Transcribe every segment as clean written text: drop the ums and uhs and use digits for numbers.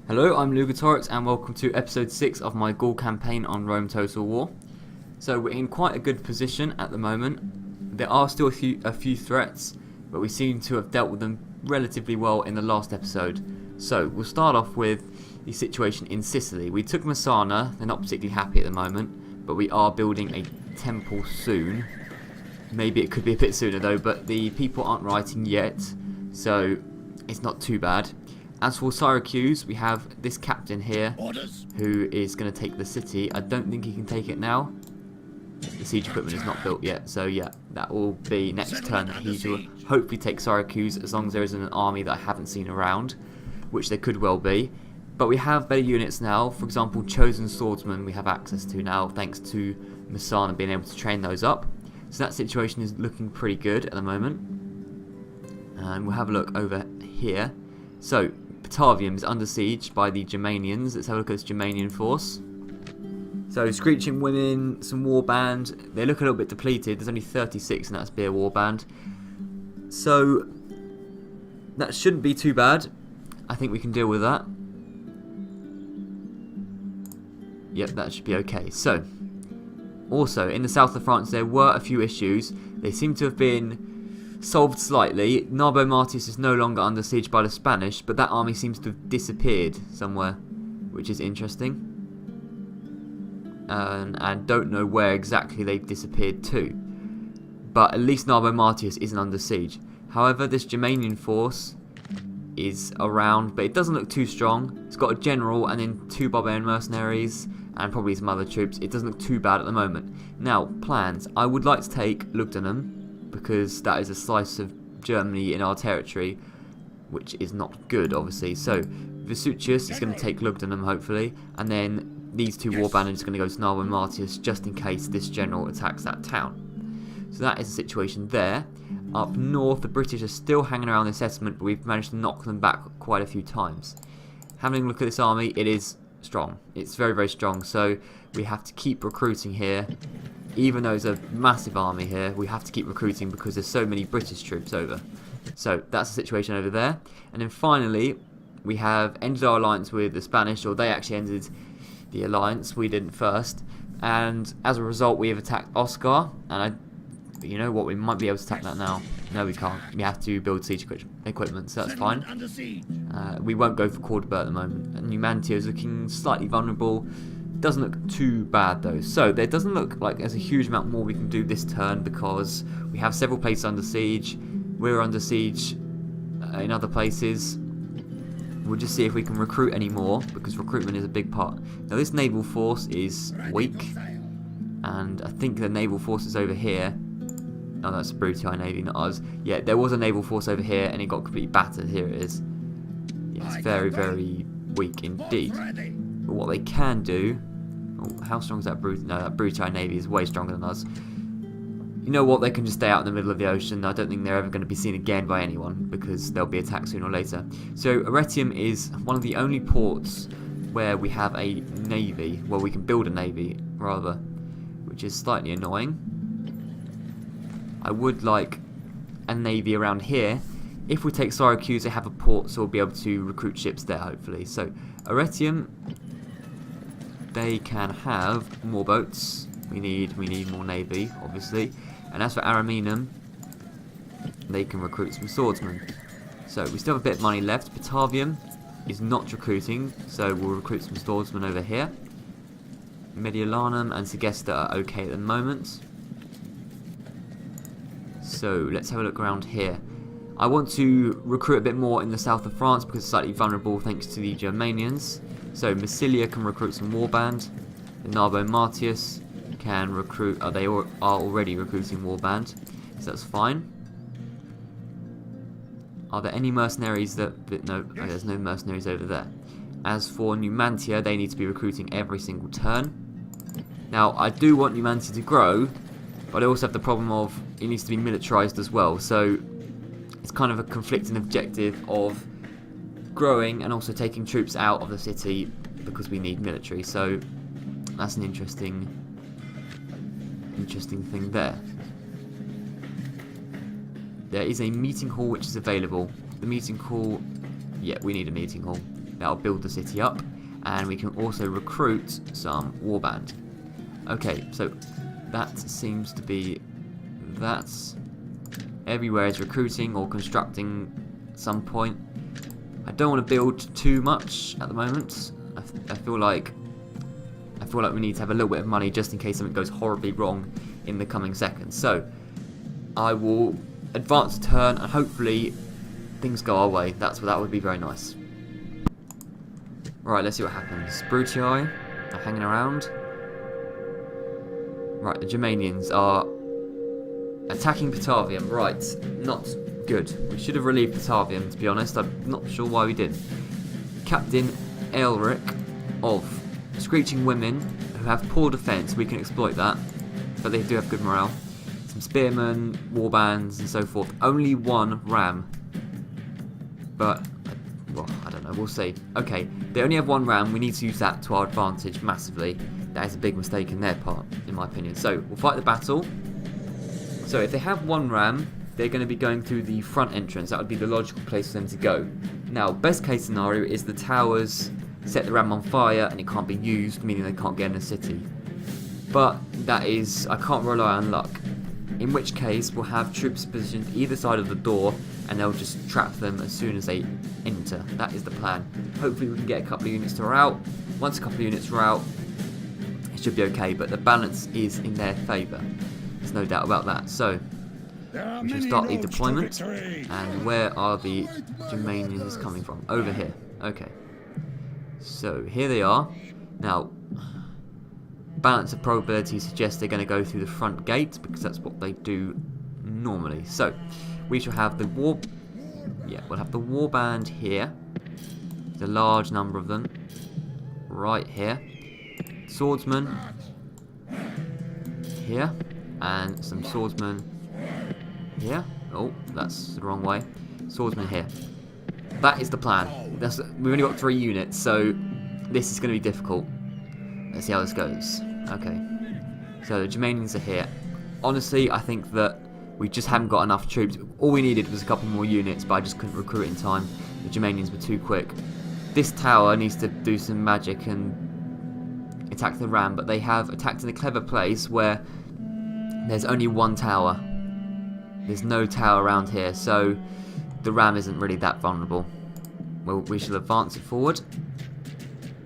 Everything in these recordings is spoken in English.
Hello, I'm Lugatorix and welcome to episode 6 of my Gaul campaign on Rome Total War. So we're in quite a good position at the moment. There are still a few threats, but we seem to have dealt with them relatively well in the last episode. So we'll start off with the situation in Sicily. We took Messana, they're not particularly happy at the moment, but we are building a temple soon. Maybe it could be a bit sooner though, but the people aren't writing yet, so it's not too bad. As for Syracuse, we have this captain here who is going to take the city. I don't think he can take it now. The siege equipment is not built yet, so yeah, that will be next turn that he will hopefully take Syracuse, as long as there isn't an army that I haven't seen around, which there could well be. But we have better units now. For example, chosen swordsmen we have access to now, thanks to Messana being able to train those up. So that situation is looking pretty good at the moment. And we'll have a look over here. So Batavium is under siege by the Germanians. Let's have a look at this Germanian force. So Screeching Women, some warband. They look a little bit depleted. There's only 36 and that's beer warband. So that shouldn't be too bad. I think we can deal with that. Yep, that should be okay. So, also in the south of France there were a few issues. They seem to have been solved slightly. Narbo Martius is no longer under siege by the Spanish, but that army seems to have disappeared somewhere, which is interesting. And I don't know where exactly they've disappeared to. But at least Narbo Martius isn't under siege. However, this Germanian force is around, but it doesn't look too strong. It's got a general and then 2 barbarian mercenaries and probably some other troops. It doesn't look too bad at the moment. Now, plans. I would like to take Lugdunum, because that is a slice of Germany in our territory, which is not good, obviously. So, Vesuvius is going to take Lugdunum, hopefully, and then these 2 warband are going to go to Narbo Martius, just in case this general attacks that town. So that is the situation there. Up north, the British are still hanging around this settlement, but we've managed to knock them back quite a few times. Having a look at this army, it is strong. It's very, very strong, so we have to keep recruiting here. Even though there's a massive army here, we have to keep recruiting because there's so many British troops over. So that's the situation over there. And then finally, we have ended our alliance with the Spanish, or they actually ended the alliance. We didn't first. And as a result, we have attacked Oscar. And you know what, we might be able to attack that now. No, we can't. We have to build siege equipment, so that's fine. We won't go for Cordoba at the moment. And Numantia is looking slightly vulnerable. Doesn't look too bad though. So there doesn't look like there's a huge amount more we can do this turn, because we have several places under siege. We're under siege in other places. We'll just see if we can recruit any more, because recruitment is a big part. Now this naval force is weak, and I think the naval force is over here. Oh, that's Brutii Navy, not us. Yeah, there was a naval force over here and it got completely battered. Here it is. Yeah, it's very, very weak indeed. But what they can do... Oh, how strong is that Brutii? No, that Brutii Navy is way stronger than us. You know what? They can just stay out in the middle of the ocean. I don't think they're ever going to be seen again by anyone, because they'll be attacked sooner or later. So Arretium is one of the only ports where we have a navy. Well, we can build a navy, rather, which is slightly annoying. I would like a navy around here. If we take Syracuse, they have a port, so we'll be able to recruit ships there, hopefully. So Arretium, they can have more boats. We need more navy, obviously. And as for Ariminum, they can recruit some swordsmen. So we still have a bit of money left. Batavium is not recruiting, so we'll recruit some swordsmen over here. Mediolanum and Segesta are okay at the moment. So let's have a look around here. I want to recruit a bit more in the south of France because it's slightly vulnerable thanks to the Germanians. So Massilia can recruit some warband. The Narbo Martius can recruit... Oh, they are already recruiting warband, so that's fine. Are there any mercenaries that... No, there's no mercenaries over there. As for Numantia, they need to be recruiting every single turn. Now, I do want Numantia to grow, but I also have the problem of it needs to be militarized as well, so it's kind of a conflicting objective of growing and also taking troops out of the city because we need military. So that's an interesting thing there. There is a meeting hall which is available. The meeting hall, yeah, we need a meeting hall. That'll build the city up, and we can also recruit some warband. Okay, so that seems to be that's everywhere is recruiting or constructing at some point. I don't want to build too much at the moment. I feel like we need to have a little bit of money just in case something goes horribly wrong in the coming seconds. So I will advance a turn and hopefully things go our way. That would be very nice. Right, let's see what happens. Brutii are hanging around. Right, the Germanians are attacking Batavium. Right, not good. We should have relieved Batavium, to be honest. I'm not sure why we did. Captain Elric of Screeching Women, who have poor defence. We can exploit that, but they do have good morale. Some spearmen, warbands, and so forth. Only one ram, but well, I don't know. We'll see. Okay, they only have one ram. We need to use that to our advantage massively. That is a big mistake in their part, in my opinion. So we'll fight the battle. So if they have one ram, they're going to be going through the front entrance. That would be the logical place for them to go. Now, best case scenario is the towers set the ram on fire and it can't be used, meaning they can't get in the city. But that is, I can't rely on luck. In which case, we'll have troops positioned either side of the door and they'll just trap them as soon as they enter. That is the plan. Hopefully we can get a couple of units to rout. Once a couple of units rout, it should be okay, but the balance is in their favour. There's no doubt about that. So, we should start the deployment. And where are the Germanians coming from? Over here. Okay. So, here they are. Now, balance of probability suggests they're going to go through the front gate, because that's what they do normally. So, we shall have the we'll have the warband here. There's a large number of them. Right here. Swordsmen here. And some swordsmen here. Oh, that's the wrong way. Swordsman here. That is the plan. We've only got 3 units, so this is going to be difficult. Let's see how this goes. Okay. So the Germanians are here. Honestly, I think that we just haven't got enough troops. All we needed was a couple more units, but I just couldn't recruit in time. The Germanians were too quick. This tower needs to do some magic and attack the ram, but they have attacked in a clever place where there's only one tower. There's no tower around here, so the ram isn't really that vulnerable. Well, we shall advance it forward.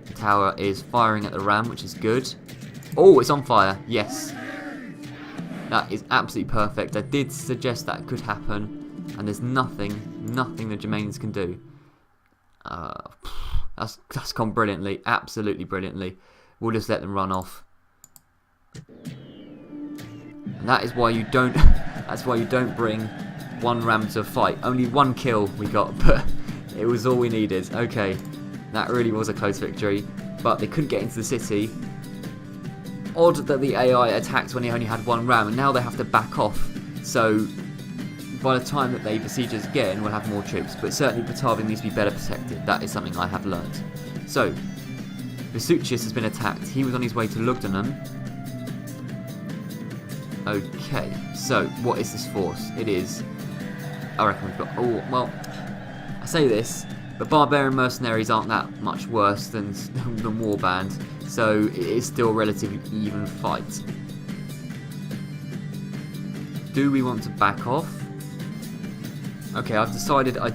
The tower is firing at the ram, which is good. Oh, it's on fire. Yes. That is absolutely perfect. I did suggest that could happen, and there's nothing the Germanians can do. That's gone brilliantly, absolutely brilliantly. We'll just let them run off. And that is why you don't. That's why you don't bring one ram to a fight. Only 1 kill we got, but it was all we needed. Okay, that really was a close victory, but they couldn't get into the city. Odd that the AI attacked when they only had 1 ram, and now they have to back off. So by the time that they besiege us again, we'll have more troops. But certainly Batavium needs to be better protected. That is something I have learnt. So Vesuvius has been attacked. He was on his way to Lugdunum. Okay, so what is this force? It is, I reckon we've got, oh, well, I say this, but barbarian mercenaries aren't that much worse than warband, so it is still a relatively even fight. Do we want to back off? Okay, I've decided I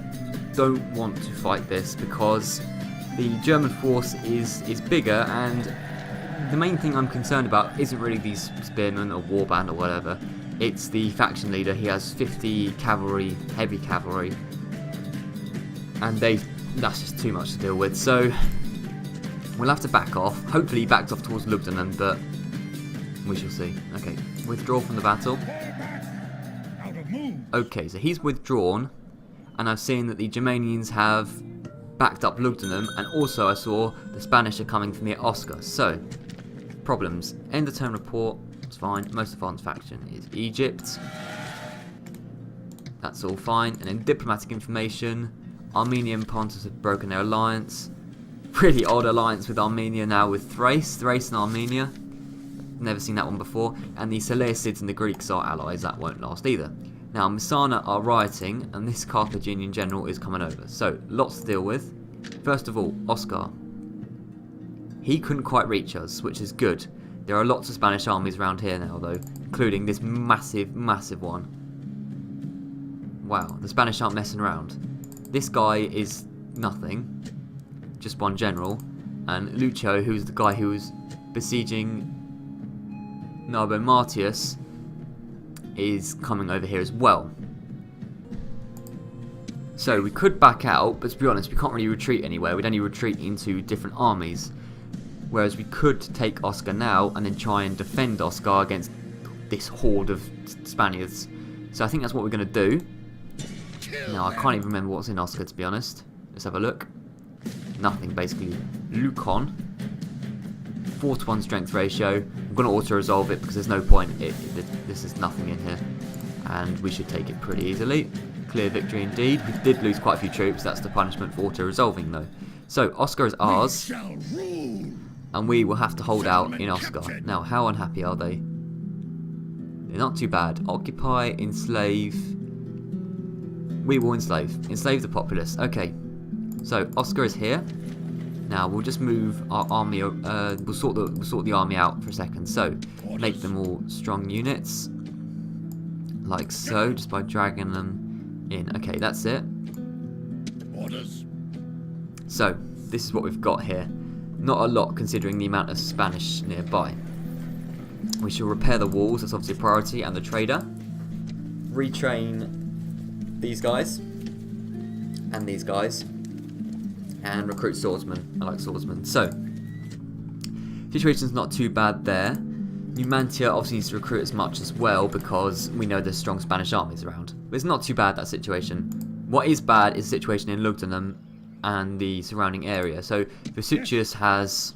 don't want to fight this because the German force is bigger, and the main thing I'm concerned about isn't really these spearmen or warband or whatever. It's the faction leader. He has 50 cavalry, heavy cavalry, and that's just too much to deal with. So we'll have to back off. Hopefully he backed off towards Lugdunum, but we shall see. Okay, withdraw from the battle. Okay, so he's withdrawn, and I've seen that the Germanians have backed up Lugdunum, and also I saw the Spanish are coming from near Oscar. So problems. End of turn report. It's fine. Most advanced faction is Egypt. That's all fine. And then diplomatic information. Armenia and Pontus have broken their alliance. Really odd alliance with Armenia now with Thrace. Thrace and Armenia. Never seen that one before. And the Seleucids and the Greeks are allies. That won't last either. Now Messana are rioting, and this Carthaginian general is coming over. So lots to deal with. First of all, Oscar. He couldn't quite reach us, which is good. There are lots of Spanish armies around here now, though, including this massive, massive one. Wow, the Spanish aren't messing around. This guy is nothing, just one general, and Lucio, who's the guy who was besieging Narbo Martius, is coming over here as well. So we could back out, but to be honest, we can't really retreat anywhere. We'd only retreat into different armies. Whereas we could take Oscar now and then try and defend Oscar against this horde of Spaniards. So I think that's what we're going to do. Now I can't even remember what's in Oscar, to be honest. Let's have a look. Nothing, basically. Lucon. 4-to-1 strength ratio. I'm going to auto-resolve it because there's no point. This is nothing in here. And we should take it pretty easily. Clear victory indeed. We did lose quite a few troops. That's the punishment for auto-resolving, though. So Oscar is ours. And we will have to hold out in Oscar. Now, how unhappy are they? They're not too bad. Occupy, enslave. We will enslave. Enslave the populace. Okay. So, Oscar is here. Now, we'll just move our army. We'll sort the army out for a second. So, make them all strong units. Like so, just by dragging them in. Okay, that's it. So, this is what we've got here. Not a lot considering the amount of Spanish nearby. We shall repair the walls, that's obviously a priority, and the trader. Retrain these guys. And these guys. And recruit swordsmen. I like swordsmen. So, situation's not too bad there. Numantia obviously needs to recruit as much as well because we know there's strong Spanish armies around. But it's not too bad, that situation. What is bad is the situation in Lugdunum and the surrounding area. So Vesuvius has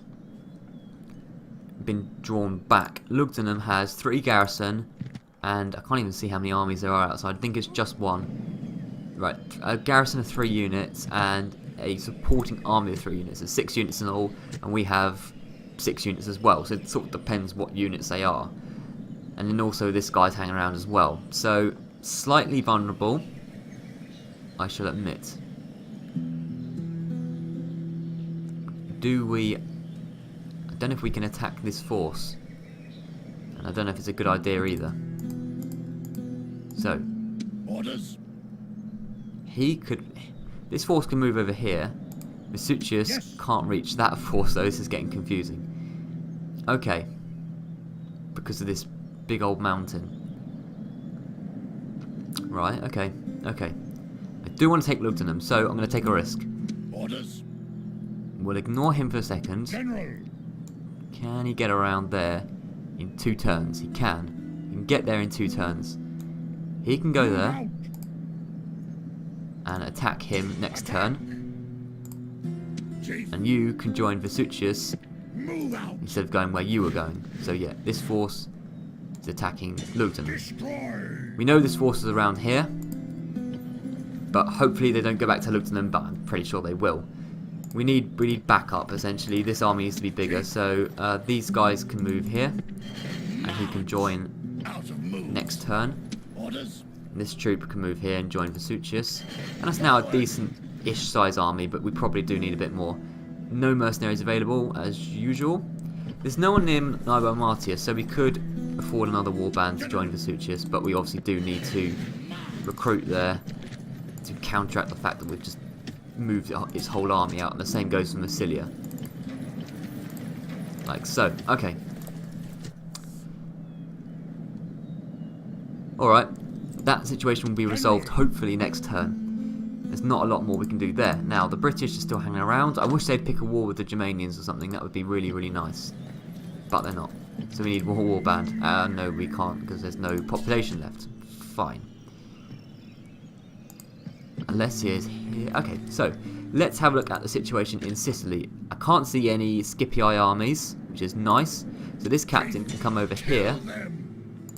been drawn back. Lugdunum has 3 garrison, and I can't even see how many armies there are outside. I think it's just 1. Right, a garrison of 3 units and a supporting army of 3 units. There's 6 units in all, and we have 6 units as well. So it sort of depends what units they are. And then also this guy's hanging around as well. So slightly vulnerable, I shall admit. I don't know if we can attack this force. And I don't know if it's a good idea either. So. Orders. This force can move over here. Vesuvius can't reach that force though. This is getting confusing. Okay. Because of this big old mountain. Right, okay. Okay. I do want to take Lugdunum, so I'm going to take a risk. Orders. We'll ignore him for a second. General. Can he get around there in 2 turns? He can. He can get there in 2 turns. He can go there and attack him next turn. And you can join Vesuvius instead of going where you were going. So yeah, this force is attacking Lugdunum. We know this force is around here, but hopefully they don't go back to Lugdunum, but I'm pretty sure they will. We need backup, essentially. This army needs to be bigger, so these guys can move here, and he can join next turn. This troop can move here and join Vesuvius. And that's now a decent-ish size army, but we probably do need a bit more. No mercenaries available, as usual. There's no one near Naval Martius, so we could afford another warband to join Vesuvius, but we obviously do need to recruit there to counteract the fact that we've just moved its whole army out, and the same goes for Massilia. Like so. Okay. Alright. That situation will be resolved hopefully next turn. There's not a lot more we can do there. Now, the British are still hanging around. I wish they'd pick a war with the Germanians or something. That would be really, really nice. But they're not. So we need more warband. No, we can't because there's no population left. Fine. Unless he is here. Okay, so let's have a look at the situation in Sicily. I can't see any Scipii armies, which is nice. So this captain can come over here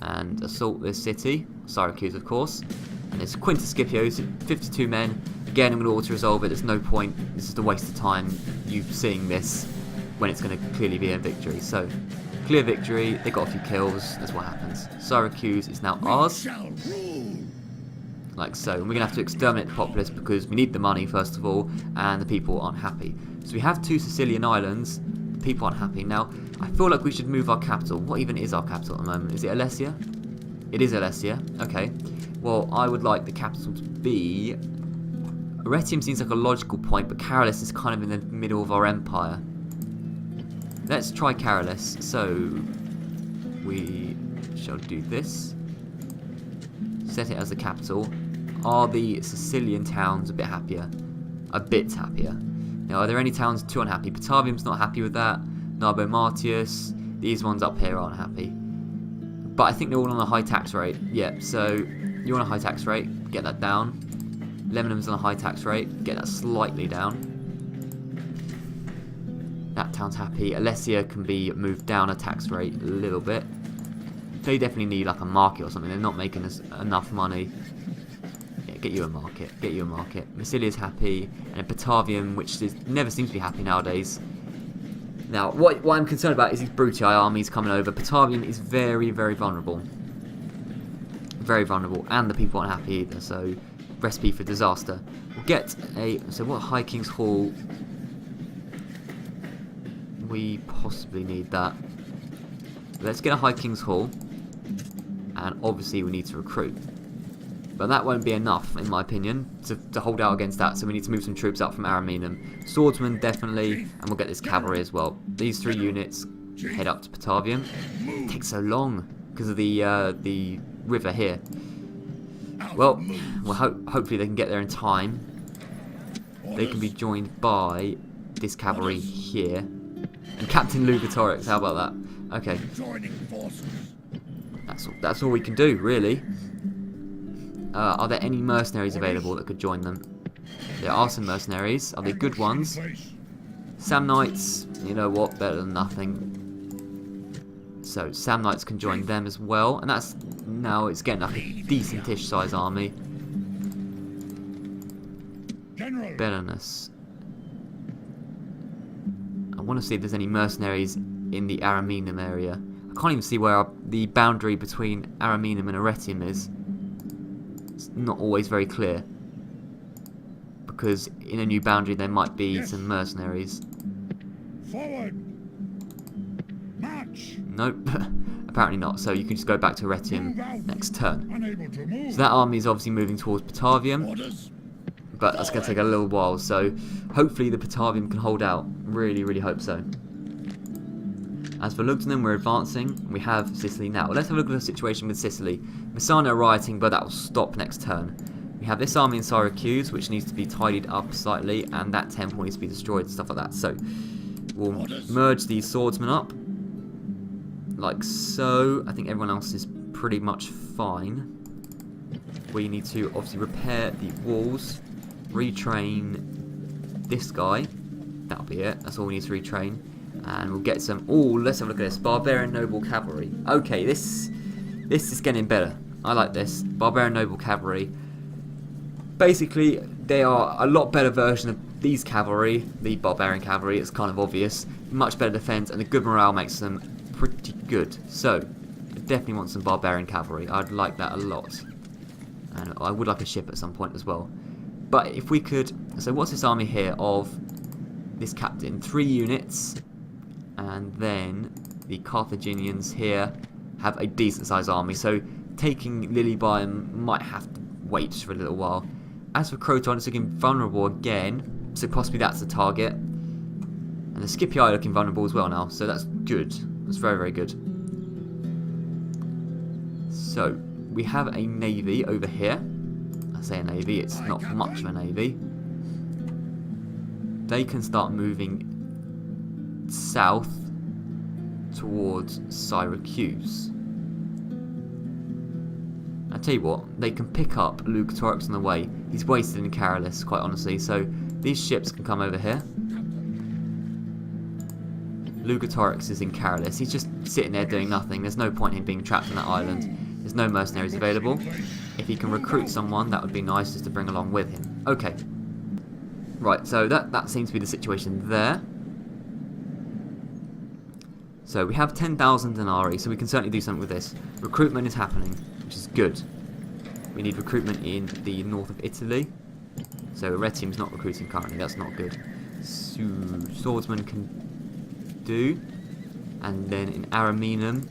and assault this city. Syracuse, of course. And it's Quintus Scipio, 52 men. Again, I'm going to auto-resolve it. There's no point. This is a waste of time, you seeing this, when it's going to clearly be a victory. So, clear victory. They got a few kills. That's what happens. Syracuse is now ours. like so. And we're going to have to exterminate the populace because we need the money, first of all, and the people aren't happy. So we have 2 Sicilian islands. The people aren't happy. Now, I feel like we should move our capital. What even is our capital at the moment? Is it Alessia? It is Alessia. Okay. Well, I would like the capital to be... Arretium seems like a logical point, but Carolus is kind of in the middle of our empire. Let's try Carolus. So, we shall do this. Set it as the capital. Are the Sicilian towns a bit happier? A bit happier. Now, are there any towns too unhappy? Patavium's not happy with that. Narbo Martius. These ones up here aren't happy. But I think they're all on a high tax rate. Yeah, so you're on a high tax rate. Get that down. Lebanon's on a high tax rate. Get that slightly down. That town's happy. Alessia can be moved down a tax rate a little bit. They definitely need like a market or something. They're not making us enough money. Yeah, get you a market. Get you a market. Massilia's happy. And Patavium, which never seems to be happy nowadays. Now, what I'm concerned about is these Brutii armies coming over. Patavium is very, very vulnerable. Very vulnerable. And the people aren't happy either. So, recipe for disaster. We'll get a... So, what High King's Hall... We possibly need that. Let's get a High King's Hall. And obviously we need to recruit. But that won't be enough, in my opinion, to hold out against that. So we need to move some troops up from Ariminum. Swordsmen, definitely. And we'll get this cavalry as well. These 3 units head up to Patavium. It takes so long because of the river here. Well, hopefully they can get there in time. They can be joined by this cavalry here. And Captain Lugatorix, how about that? Okay. That's all we can do, really. Are there any mercenaries available that could join them? There are some mercenaries. Are they good ones? Samnites, you know what, better than nothing. So, Samnites can join them as well. And that's, now it's getting like a decent-ish size army. Betterness. I want to see if there's any mercenaries in the Ariminum area. I can't even see where the boundary between Ariminum and Arretium is. It's not always very clear. Because in a new boundary there might be some mercenaries. Forward! March! Nope. Apparently not. So you can just go back to Arretium next turn. Unable to move. So that army is obviously moving towards Patavium. Orders. But that's going to take a little while. So hopefully the Patavium can hold out. Really, really hope so. As for Lugdunum, we're advancing. We have Sicily now. Let's have a look at the situation with Sicily. Messana are rioting, but that will stop next turn. We have this army in Syracuse, which needs to be tidied up slightly, and that temple needs to be destroyed and stuff like that. So we'll merge these swordsmen up, like so. I think everyone else is pretty much fine. We need to obviously repair the walls, retrain this guy. That'll be it. That's all we need to retrain. And we'll get some... Oh, let's have a look at this. Barbarian Noble Cavalry. Okay, this is getting better. I like this. Barbarian Noble Cavalry. Basically, they are a lot better version of these cavalry. The Barbarian Cavalry, it's kind of obvious. Much better defense, and the good morale makes them pretty good. So, I definitely want some Barbarian Cavalry. I'd like that a lot. And I would like a ship at some point as well. But if we could... So, what's this army here of this captain? 3 units... And then the Carthaginians here have a decent sized army. So taking Lilybaeum might have to wait for a little while. As for Croton, it's looking vulnerable again. So possibly that's a target. And the Scipii are looking vulnerable as well now. So that's good. That's very, very good. So we have a navy over here. I say a navy, it's not much of a navy. They can start moving south towards Syracuse. I tell you what, they can pick up Lugatorix on the way. He's wasted in Carolus, quite honestly, so these ships can come over here. Lugatorix is in Carolus. He's just sitting there doing nothing. There's no point in him being trapped on that island. There's no mercenaries available. If he can recruit someone, that would be nice just to bring along with him. Okay. Right, so that seems to be the situation there. So we have 10,000 denarii, so we can certainly do something with this. Recruitment is happening, which is good. We need recruitment in the north of Italy. So Arretium's not recruiting currently, that's not good. So swordsman can do. And then in Ariminum,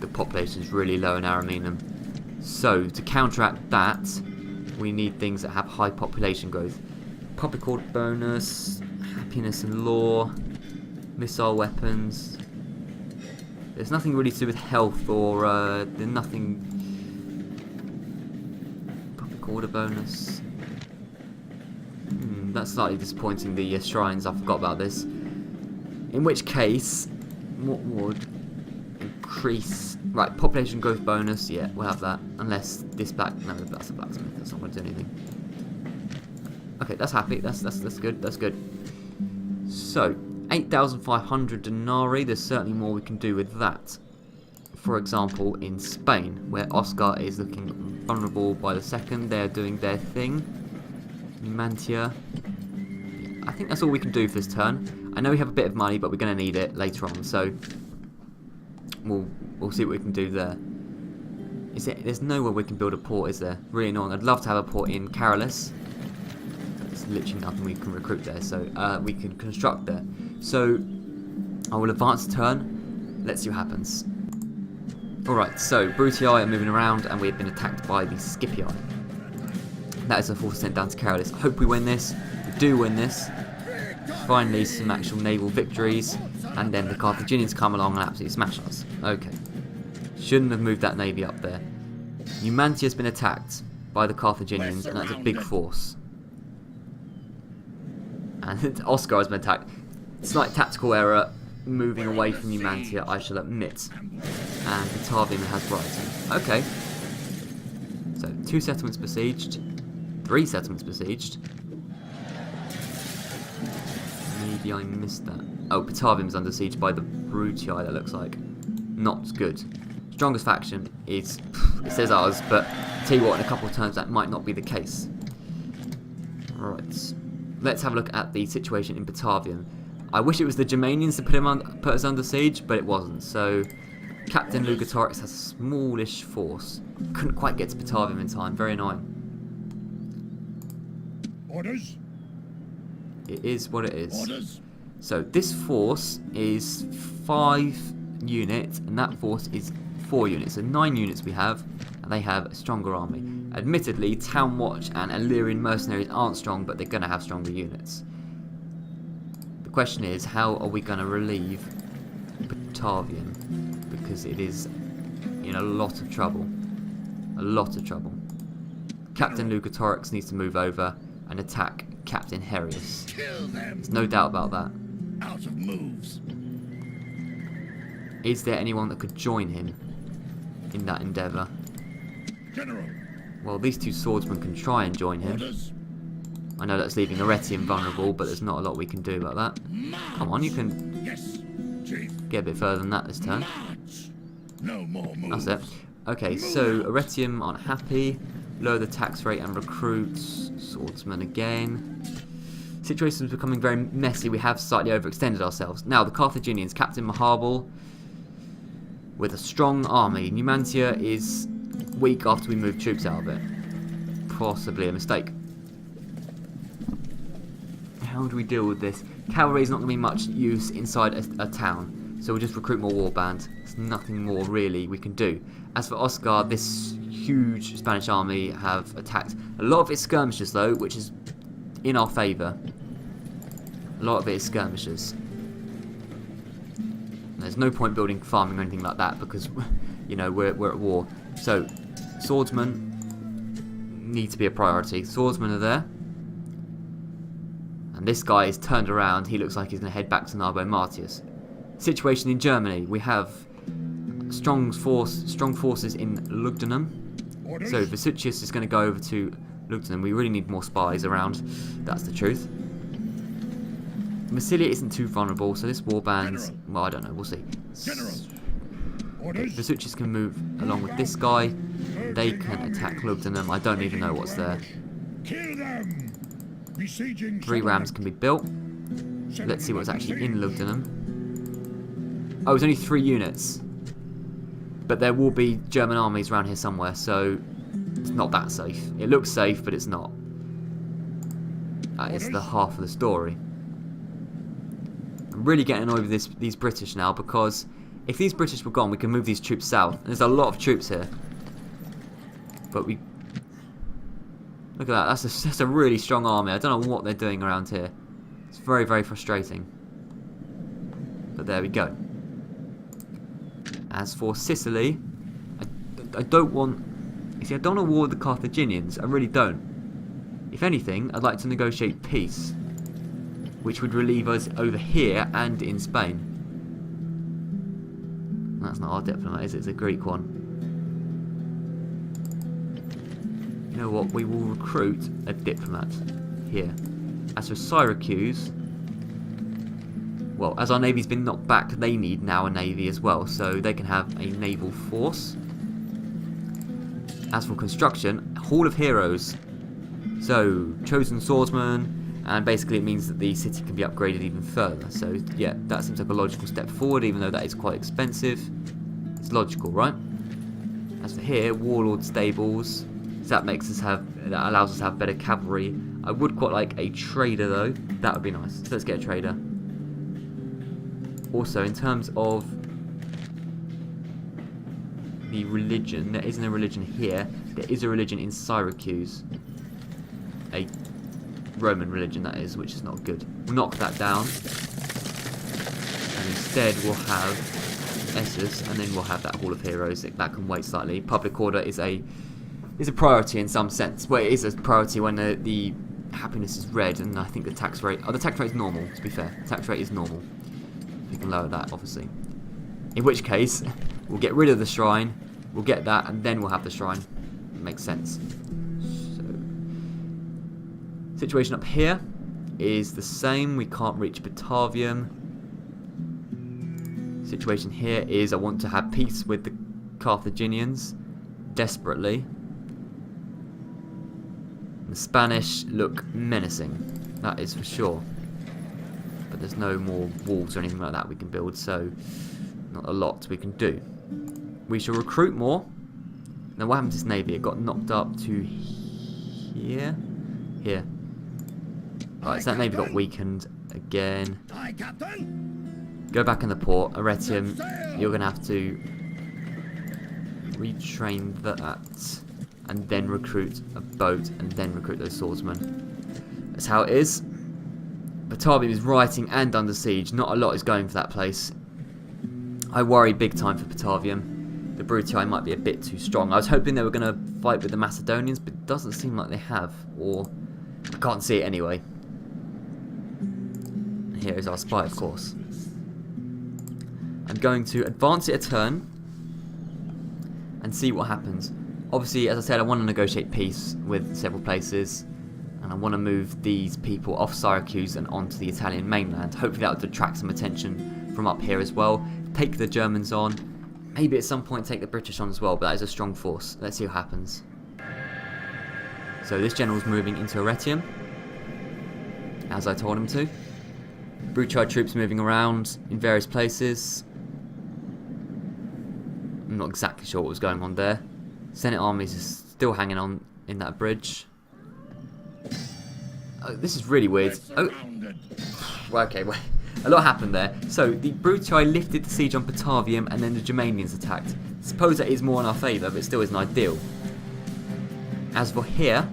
the population is really low in Ariminum. So to counteract that, we need things that have high population growth. Public order bonus, happiness and law, missile weapons. There's nothing really to do with health or there's nothing. Public order bonus. That's slightly disappointing. The shrines, I forgot about this. In which case, what would increase? Right, population growth bonus. Yeah, we'll have that. Unless this no, that's a blacksmith. That's not going to do anything. Okay, that's happy. That's good. That's good. So 8,500 denarii. There's certainly more we can do with that. For example, in Spain, where Oscar is looking vulnerable by the second, they're doing their thing. Numantia. I think that's all we can do for this turn. I know we have a bit of money, but we're going to need it later on, so we'll see what we can do there. There's nowhere we can build a port, is there? Really annoying. I'd love to have a port in Carolus. There's literally nothing we can recruit there, so we can construct there. So I will advance a turn. Let's see what happens. Alright, so Brutii are moving around, and we have been attacked by the Scipii. That is a 4% down to Carolus. I hope we win this. We do win this. Finally, some actual naval victories, and then the Carthaginians come along and absolutely smash us. Okay. Shouldn't have moved that navy up there. Numantia has been attacked by the Carthaginians, and that's a big force. And Oscar has been attacked. Slight tactical error, moving away from Numantia, I shall admit. And Batavium has rising. Okay. So, 2 settlements besieged. 3 settlements besieged. Maybe I missed that. Oh, Batavium's under siege by the Brutii, that looks like. Not good. Strongest faction is, it says ours, but I'll tell you what, in a couple of turns that might not be the case. Right. Let's have a look at the situation in Batavium. I wish it was the Germanians that put us under siege, but it wasn't. So, Captain Lugatorix has a smallish force. Couldn't quite get to Batavium in time. Very annoying. Orders? It is what it is. Orders? So, this force is 5 units, and that force is 4 units. So, 9 units we have, and they have a stronger army. Admittedly, Town Watch and Illyrian mercenaries aren't strong, but they're going to have stronger units. The question is, how are we going to relieve Batavium? Because it is in a lot of trouble. A lot of trouble. Captain Lugatorix needs to move over and attack Captain Herius. Kill them. There's no doubt about that. Out of moves. Is there anyone that could join him in that endeavour? General. Well, these 2 swordsmen can try and join him. Orders. I know that's leaving Arretium vulnerable, but there's not a lot we can do about that. Come on, you can Yes, Chief. get a bit further than that this turn. March. No more moves. That's it. Okay, so Arretium aren't happy. Lower the tax rate and recruit. Swordsman again. Situation is becoming very messy. We have slightly overextended ourselves. Now, the Carthaginians, Captain Maharbal, with a strong army. Numantia is weak after we move troops out of it. Possibly a mistake. How do we deal with this? Cavalry is not going to be much use inside a town, so we'll just recruit more warband. There's nothing more really we can do. As for Oscar, this huge Spanish army have attacked a lot of its skirmishers though, which is in our favour. A lot of it is skirmishers. There's no point building farming or anything like that because, you know, we're at war. So, swordsmen need to be a priority. Swordsmen are there. And this guy is turned around. He looks like he's going to head back to Narbo Martius. Situation in Germany. We have strong forces in Lugdunum. Orders. So Vesutius is going to go over to Lugdunum. We really need more spies around. That's the truth. Massilia isn't too vulnerable, so this warband, well, I don't know, we'll see. General. Orders. Vesutius can move along with this guy. They can attack Lugdunum. I don't even know what's there. Kill them. Besieging 3 rams can be built. Let's see what's actually in Lugdunum. Oh, it's only 3 units. But there will be German armies around here somewhere, so it's not that safe. It looks safe, but it's not. That is the half of the story. I'm really getting annoyed with these British now, because if these British were gone, we can move these troops south. There's a lot of troops here. But we... Look at that, that's a really strong army. I don't know what they're doing around here. It's very, very frustrating. But there we go. As for Sicily, I don't want... You see, I don't want to war with the Carthaginians. I really don't. If anything, I'd like to negotiate peace, which would relieve us over here and in Spain. That's not our diplomat, is it? It's a Greek one. You know what? We will recruit a diplomat here. As for Syracuse, well, as our navy's been knocked back, they need now a navy as well, so they can have a naval force. As for construction, Hall of Heroes. So, chosen swordsman, and basically it means that the city can be upgraded even further. So, yeah, that seems like a logical step forward, even though that is quite expensive. It's logical, right? As for here, warlord stables. So that allows us to have better cavalry. I would quite like a trader though. That would be nice. So let's get a trader. Also, in terms of the religion, there isn't a religion here. There is a religion in Syracuse. A Roman religion, that is, which is not good. We'll knock that down. And instead we'll have Essus, and then we'll have that Hall of Heroes. That can wait slightly. Public order is a priority in some sense. Well, it is a priority when the happiness is red, and I think the tax rate... Oh, the tax rate is normal, to be fair. The tax rate is normal. You can lower that, obviously. In which case, we'll get rid of the shrine, we'll get that, and then we'll have the shrine. It makes sense. So, situation up here is the same. We can't reach Batavium. Situation here is I want to have peace with the Carthaginians desperately. The Spanish look menacing, that is for sure. But there's no more walls or anything like that we can build, so not a lot we can do. We shall recruit more. Now what happened to this navy? It got knocked up to here. Here. Alright, so that navy got weakened again. Go back in the port. Arretium, you're going to have to retrain that. And then recruit a boat, and then recruit those swordsmen. That's how it is. Batavium is rioting and under siege. Not a lot is going for that place. I worry big time for Batavium. The Brutii might be a bit too strong. I was hoping they were going to fight with the Macedonians, but it doesn't seem like they have. Or, I can't see it anyway. Here is our spy, of course. I'm going to advance it a turn and see what happens. Obviously, as I said, I want to negotiate peace with several places, and I want to move these people off Syracuse and onto the Italian mainland. Hopefully that will detract some attention from up here as well. Take the Germans on, maybe at some point take the British on as well, but that is a strong force. Let's see what happens. So this general's moving into Arretium, as I told him to. Brutii troops moving around in various places. I'm not exactly sure what was going on there. Senate armies are still hanging on in that bridge. Oh, this is really weird. Oh, well, okay, wait. A lot happened there. So the Brutii lifted the siege on Batavium, and then the Germanians attacked. Suppose that is more in our favour, but it still isn't ideal. As for here,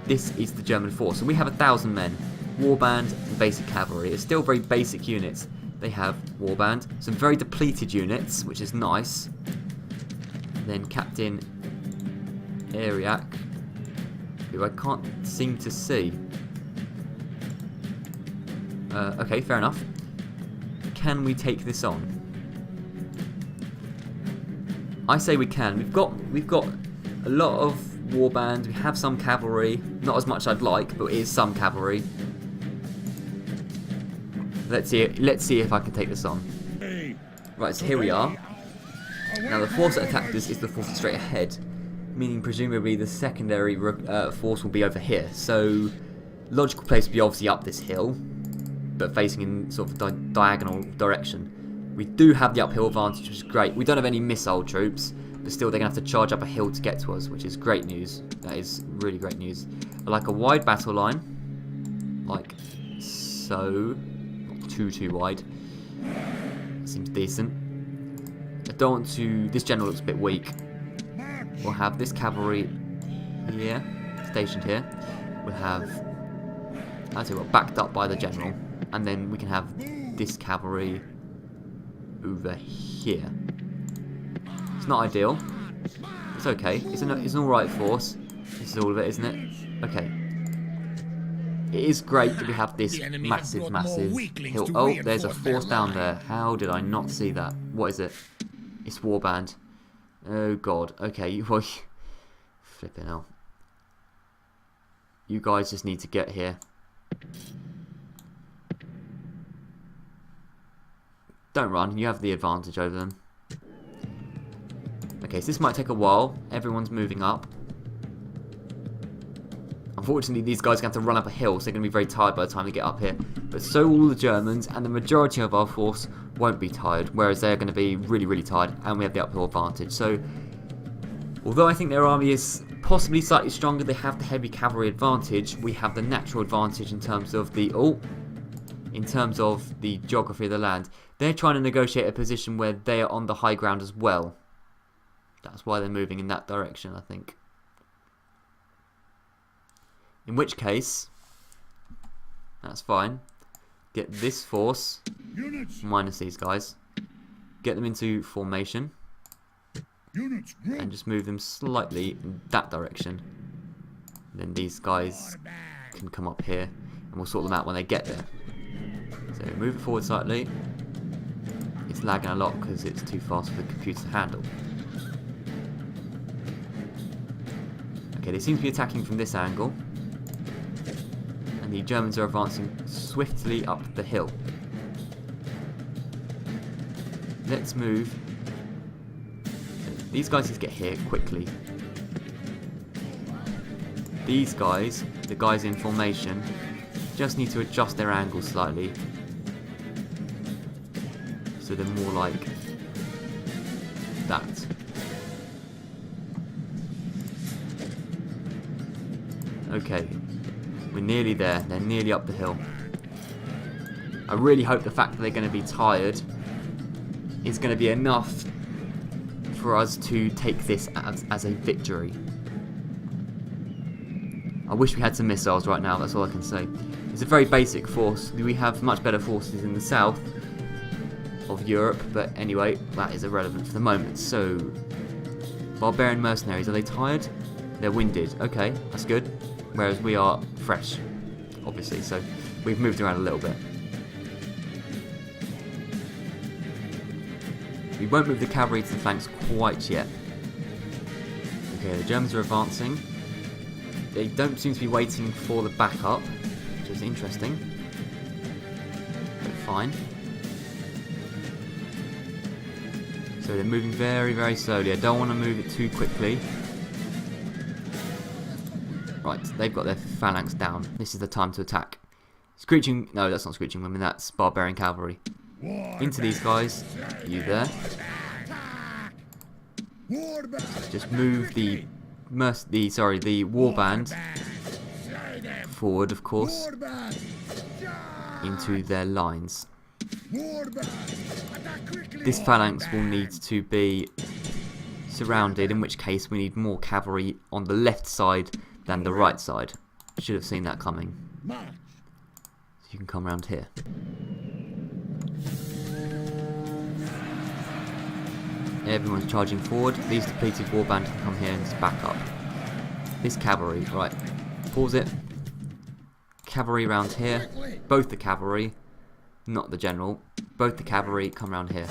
this is the German force, and we have 1,000 men, warband and basic cavalry. It's still very basic units. They have warband, some very depleted units, which is nice. Then Captain Ariak, who I can't seem to see. Okay, fair enough. Can we take this on? I say we can. We've got a lot of warband. We have some cavalry. Not as much as I'd like, but it is some cavalry. Let's see if I can take this on. Right, so here we are. Now the force that attacked us is the force straight ahead, meaning presumably the secondary force will be over here. So logical place would be obviously up this hill, but facing in sort of diagonal direction. We do have the uphill advantage, which is great. We don't have any missile troops, but still they're going to have to charge up a hill to get to us, which is great news. That is really great news. I like a wide battle line, like so. Not too wide. Seems decent. I don't want to... This general looks a bit weak. We'll have this cavalry here, stationed here. We'll have... I'll tell you what, backed up by the general. And then we can have this cavalry over here. It's not ideal. It's okay. It's an alright force. This is all of it, isn't it? Okay. It is great that we have this massive hill. Oh, there's a force down there. How did I not see that? What is it? It's warband. Oh god. Okay, flipping hell. You guys just need to get here. Don't run, you have the advantage over them. Okay, so this might take a while. Everyone's moving up. Unfortunately, these guys are going to have to run up a hill, so they're going to be very tired by the time they get up here. But so will the Germans, and the majority of our force won't be tired, whereas they're going to be really tired, and we have the uphill advantage. So, although I think their army is possibly slightly stronger, they have the heavy cavalry advantage, we have the natural advantage in terms of the... in terms of the geography of the land. They're trying to negotiate a position where they are on the high ground as well. That's why they're moving in that direction, I think. In which case, that's fine. Get this force, minus these guys. Get them into formation. And just move them slightly in that direction. Then these guys can come up here, and we'll sort them out when they get there. So move it forward slightly. It's lagging a lot because it's too fast for the computer to handle. Okay, they seem to be attacking from this angle. And the Germans are advancing swiftly up the hill. Let's move. These guys need to get here quickly. These guys, the guys in formation, just need to adjust their angle slightly. So they're more like that. Okay, we're nearly there. They're nearly up the hill. I really hope the fact that they're going to be tired is going to be enough for us to take this as a victory. I wish we had some missiles right now, that's all I can say. It's a very basic force. We have much better forces in the south of Europe, but anyway, that is irrelevant for the moment. So, barbarian mercenaries, are they tired? They're winded. Okay, that's good. Whereas we are fresh, obviously, so we've moved around a little bit. We won't move the cavalry to the flanks quite yet. Okay, the Germans are advancing. They don't seem to be waiting for the backup, which is interesting. But fine. So they're moving very slowly. I don't want to move it too quickly. Right, they've got their phalanx down. This is the time to attack. Screeching... No, that's not Screeching Women, that's Barbarian Cavalry. Into these guys. You there. Just move the warband forward, of course, into their lines. This phalanx will need to be surrounded, in which case we need more cavalry on the left side than the right side. Should have seen that coming. So you can come around here. Everyone's charging forward. These depleted warband can come here and just back up. This cavalry, right. Pause it. Cavalry around here. Both the cavalry, not the general. Both the cavalry come around here.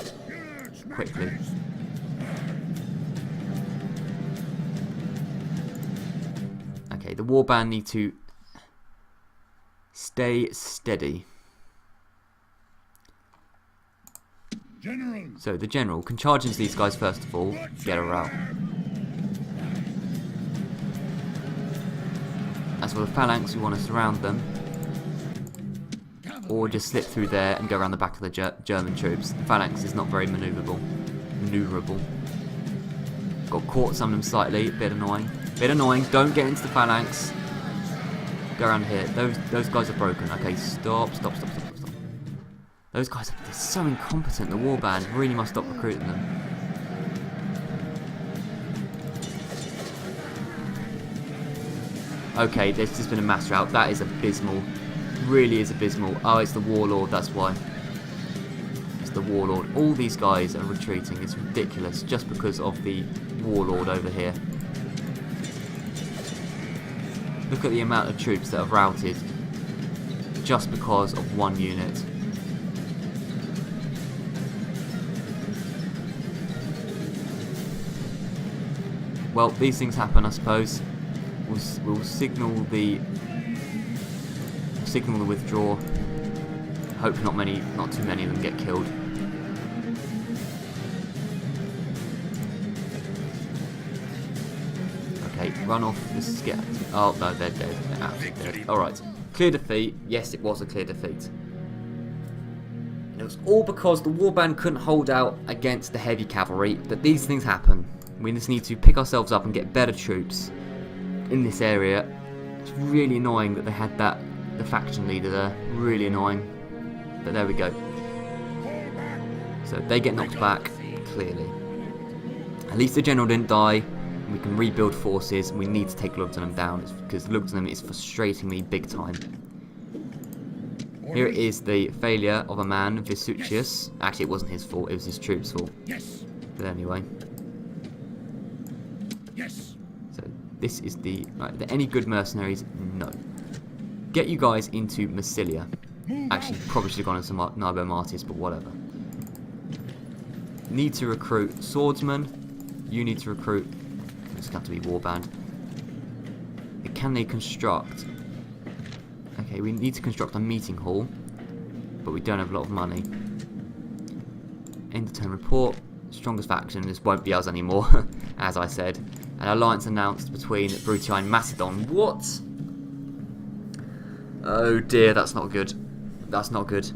Quickly. Okay, the warband need to stay steady. So the general can charge into these guys first of all, get a rout. As for the phalanx, we want to surround them. or just slip through there and go around the back of the German troops. The phalanx is not very maneuverable. Got caught some of them slightly, bit annoying. Don't get into the phalanx. Go around here. Those guys are broken. Okay, stop. Those guys are so incompetent. The warband really must stop recruiting them. Okay, there's just been a mass rout. That is abysmal. Really is abysmal. Oh, it's the warlord, that's why. It's the warlord. All these guys are retreating. It's ridiculous just because of the warlord over here. Look at the amount of troops that have routed just because of one unit. Well, these things happen, I suppose. We'll signal the withdrawal. Hope not too many of them get killed. Okay, run off. Let's get. Oh no, they're dead. They're absolutely dead. All right, clear defeat. Yes, it was a clear defeat. And it was all because the warband couldn't hold out against the heavy cavalry. But these things happen. We just need to pick ourselves up and get better troops in this area. It's really annoying that they had the faction leader there. Really annoying. But there we go. So they get knocked back, clearly. At least the general didn't die. We can rebuild forces. We need to take Lugdunum down because Lugdunum is frustratingly big time. Here is the failure of a man, Visucius. Actually, it wasn't his fault. It was his troops' fault. But anyway. So this is the... Right, are there any good mercenaries? No. Get you guys into Massilia. Actually, probably should have gone into some Narbo Martyrs, but whatever. Need to recruit swordsmen. You need to recruit... It's got to be warband. Can they construct... Okay, we need to construct a meeting hall, but we don't have a lot of money. End of turn report. Strongest faction. This won't be us anymore, as I said. An alliance announced between Brutii and Macedon. What? Oh dear, that's not good. That's not good.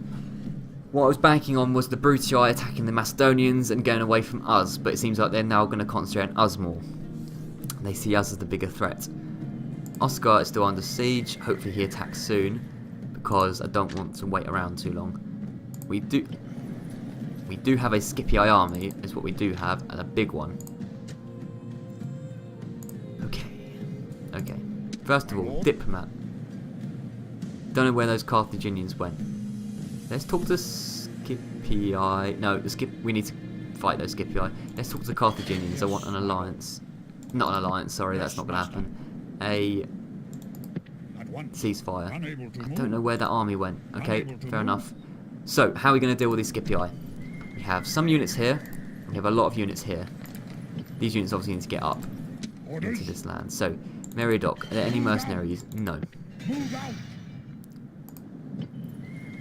What I was banking on was the Brutii attacking the Macedonians and going away from us, but it seems like they're now going to concentrate on us more. They see us as the bigger threat. Oscar is still under siege. Hopefully he attacks soon, because I don't want to wait around too long. We do have a Scipii army, is what we do have, and a big one. Okay. First of all, diplomat. Don't know where those Carthaginians went. Let's talk to Scipii. No, we need to fight those Scipii. Let's talk to the Carthaginians. I want an alliance. Not an alliance, sorry, that's not going to happen. A ceasefire. I don't know where that army went. Okay, fair enough. So, how are we going to deal with these Scipii? We have some units here. We have a lot of units here. These units obviously need to get up into this land. So, Meriadoc, are there any mercenaries? No.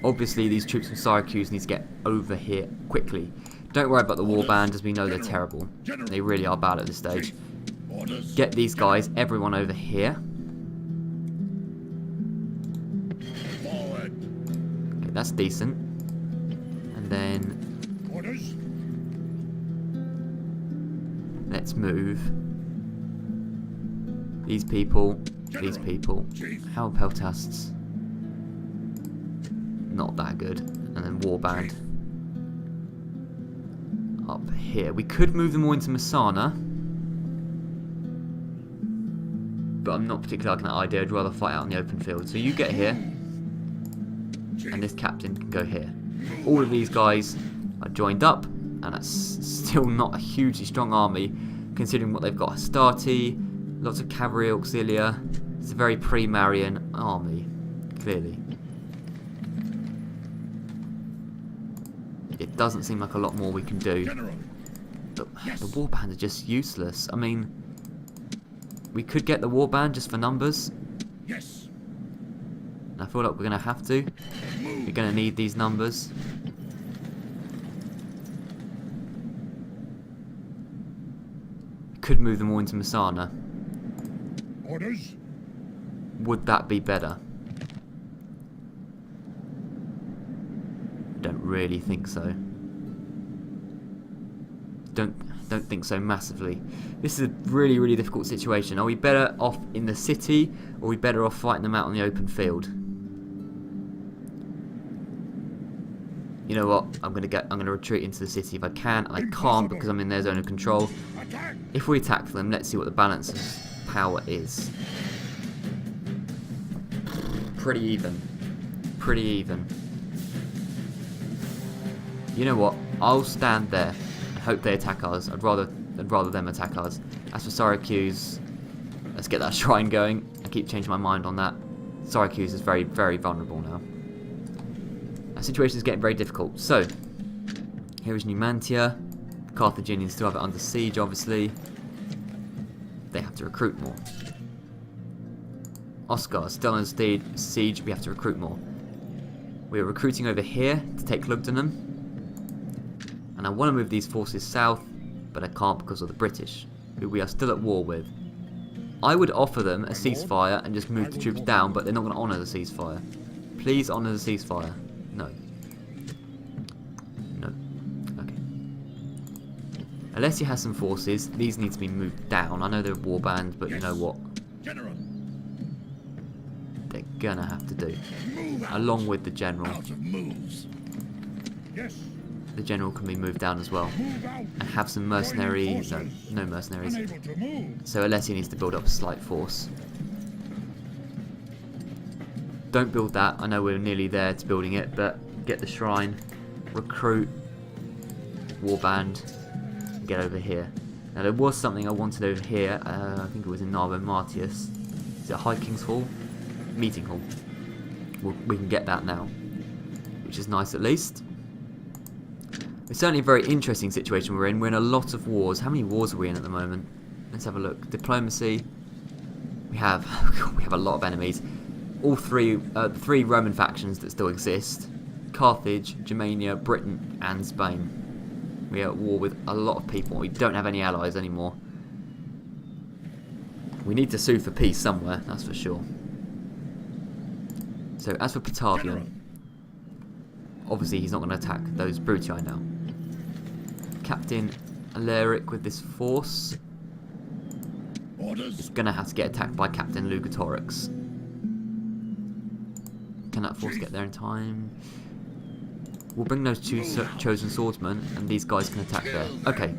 Obviously, these troops from Syracuse need to get over here quickly. Don't worry about the warband, as we know they're terrible. They really are bad at this stage. Get these guys, everyone over here. Okay, that's decent. And then... let's move. These people. How Peltasts? Not that good. And then warband. Up here. We could move them all into Messana. But I'm not particularly liking that idea. I'd rather fight out in the open field. So you get here. And this captain can go here. All of these guys are joined up. And that's still not a hugely strong army, considering what they've got. Hastati, lots of cavalry auxilia. It's a very pre-Marian army, clearly. It doesn't seem like a lot more we can do. But the warband are just useless. I mean, we could get the warband just for numbers. And I feel like we're going to have to. We're going to need these numbers. We could move them all into Messana. Orders? Would that be better? don't really think so. Don't think so massively. This is a really, really difficult situation. Are we better off in the city, or are we better off fighting them out on the open field? You know what? I'm gonna retreat into the city if I can. I can't because I'm in their zone of control. Attack! If we attack them, let's see what the balance of power is. Pretty even. Pretty even. You know what? I'll stand there and hope they attack us. I'd rather them attack us. As for Syracuse, let's get that shrine going. I keep changing my mind on that. Syracuse is very, very vulnerable now. Our situation is getting very difficult. So, here is Numantia. The Carthaginians still have it under siege, obviously. They have to recruit more. Oscar, still under siege, we have to recruit more. We are recruiting over here to take Lugdunum. And I want to move these forces south, but I can't because of the British, who we are still at war with. I would offer them a ceasefire and just move the troops down, but they're not going to honour the ceasefire. Please honour the ceasefire. No. No. Okay. Alessia has some forces. These need to be moved down. I know they're a warband, but you know what? General, They're gonna have to do. move out. Along with the general. Out of moves. Yes, The general can be moved down as well. move out. And have some mercenaries. No, no mercenaries. Unable to move. So Alessia needs to build up a slight force. Don't build that. I know we're nearly there to building it, but get the shrine, recruit, warband, get over here. Now there was something I wanted over here. I think it was in Narbo Martius. Is it High King's Hall? Meeting Hall. We can get that now, which is nice at least. It's certainly a very interesting situation we're in. We're in a lot of wars. How many wars are we in at the moment? Let's have a look. Diplomacy. We have a lot of enemies. All three Roman factions that still exist: Carthage, Germania, Britain, and Spain. We are at war with a lot of people. We don't have any allies anymore. We need to sue for peace somewhere, that's for sure. So as for Patavium, obviously he's not going to attack those Brutii now. Captain Alaric with this force Orders. is going to have to get attacked by Captain Lugatorix. Can that force get there in time? We'll bring those two chosen swordsmen, and these guys can attack there. Okay,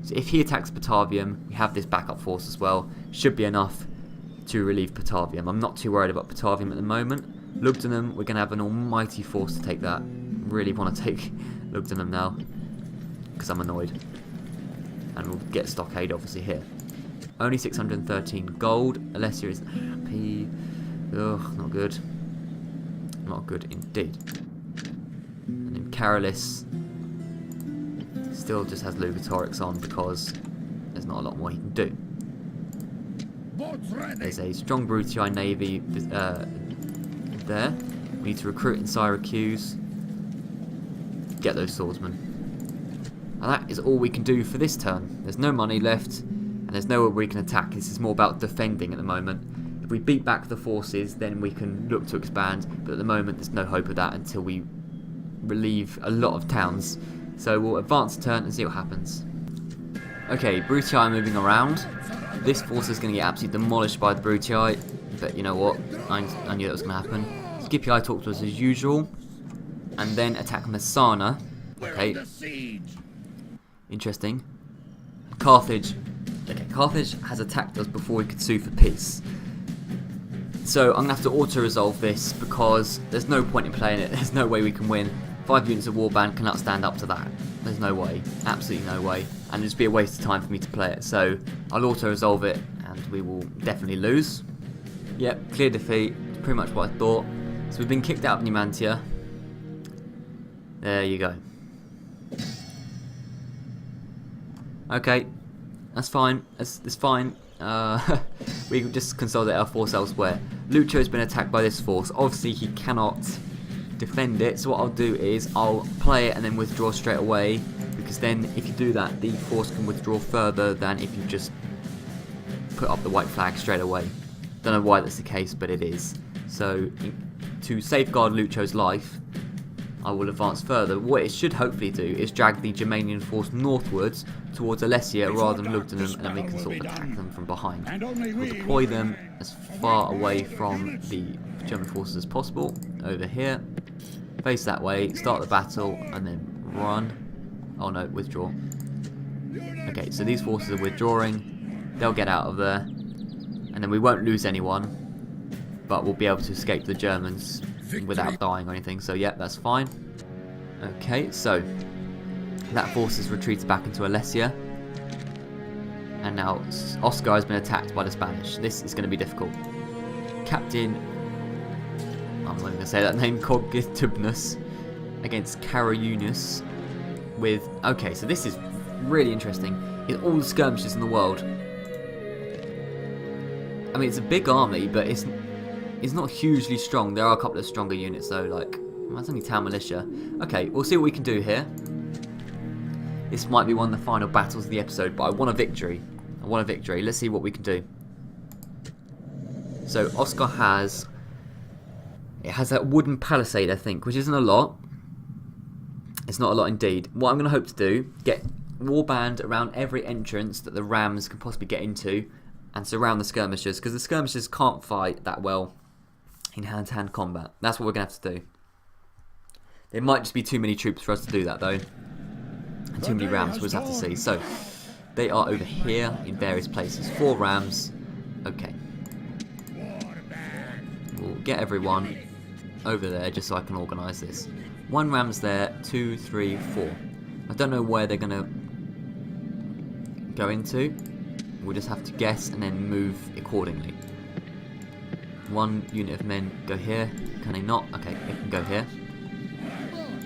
so if he attacks Patavium, we have this backup force as well. Should be enough to relieve Patavium. I'm not too worried about Patavium at the moment. Lugdunum, we're going to have an almighty force to take that. Really want to take Lugdunum now, because I'm annoyed. And we'll get stockade obviously here. Only 613 gold. Alessia is happy. Ugh, not good. Not good indeed. And then Carolus still just has Lugatorix on because there's not a lot more he can do. Boats ready. There's a strong Brutii navy there. We need to recruit in Syracuse. Get those swordsmen. And that is all we can do for this turn. There's no money left, and there's nowhere we can attack. This is more about defending at the moment. If we beat back the forces, then we can look to expand, but at the moment there's no hope of that until we relieve a lot of towns. So we'll advance a turn and see what happens. Okay, Brutii are moving around. This force is going to get absolutely demolished by the Brutii, but you know what? I knew that was going to happen. Scipii talked to us as usual, and then attack Messana. Okay, interesting. Carthage. Okay, Carthage has attacked us before we could sue for peace. So I'm going to have to auto-resolve this because there's no point in playing it. There's no way we can win. 5 units of warband cannot stand up to that. There's no way. Absolutely no way. And it'd just be a waste of time for me to play it. So I'll auto-resolve it and we will definitely lose. Yep, clear defeat. It's pretty much what I thought. So we've been kicked out of Numantia. There you go. Okay. That's fine. That's fine. We can just consolidate our force elsewhere. Lucho's been attacked by this force. Obviously he cannot defend it, so what I'll do is I'll play it and then withdraw straight away, because then if you do that the force can withdraw further than if you just put up the white flag straight away. Don't know why that's the case, but it is. So to safeguard Lucho's life, I will advance further. What it should hopefully do is drag the Germanian force northwards towards Alesia rather than Lugdunum, and then we can sort of attack them from behind. We'll deploy them as far away from the German forces as possible, over here, face that way, start the battle, and then run. Oh no, withdraw. Okay, so these forces are withdrawing, they'll get out of there, and then we won't lose anyone, but we'll be able to escape the Germans without dying or anything, so yeah, that's fine. Okay, so that force has retreated back into Alesia, and now Oscar has been attacked by the Spanish. This is going to be difficult. Captain, I'm not even going to say that name, Cogitubnus against Carauninus with, okay, so this is really interesting. It's all the skirmishes in the world. I mean, it's a big army, but it's not hugely strong. There are a couple of stronger units though, like, that's only town militia. Okay, we'll see what we can do here. This might be one of the final battles of the episode, but I want a victory. I want a victory. Let's see what we can do. So Oscar has that wooden palisade, I think, which isn't a lot. It's not a lot indeed. What I'm going to hope to do, get warband around every entrance that the rams can possibly get into, and surround the skirmishers, because the skirmishers can't fight that well in hand-to-hand combat. That's what we're going to have to do. There might just be too many troops for us to do that though, and too many rams. We'll just have to see. So they are over here in various places. 4 rams. Okay. We'll get everyone over there just so I can organise this. 1 ram's there, 2, 3, 4. I don't know where they're going to go into. We'll just have to guess and then move accordingly. 1 unit of men go here. Can they not? Okay, they can go here.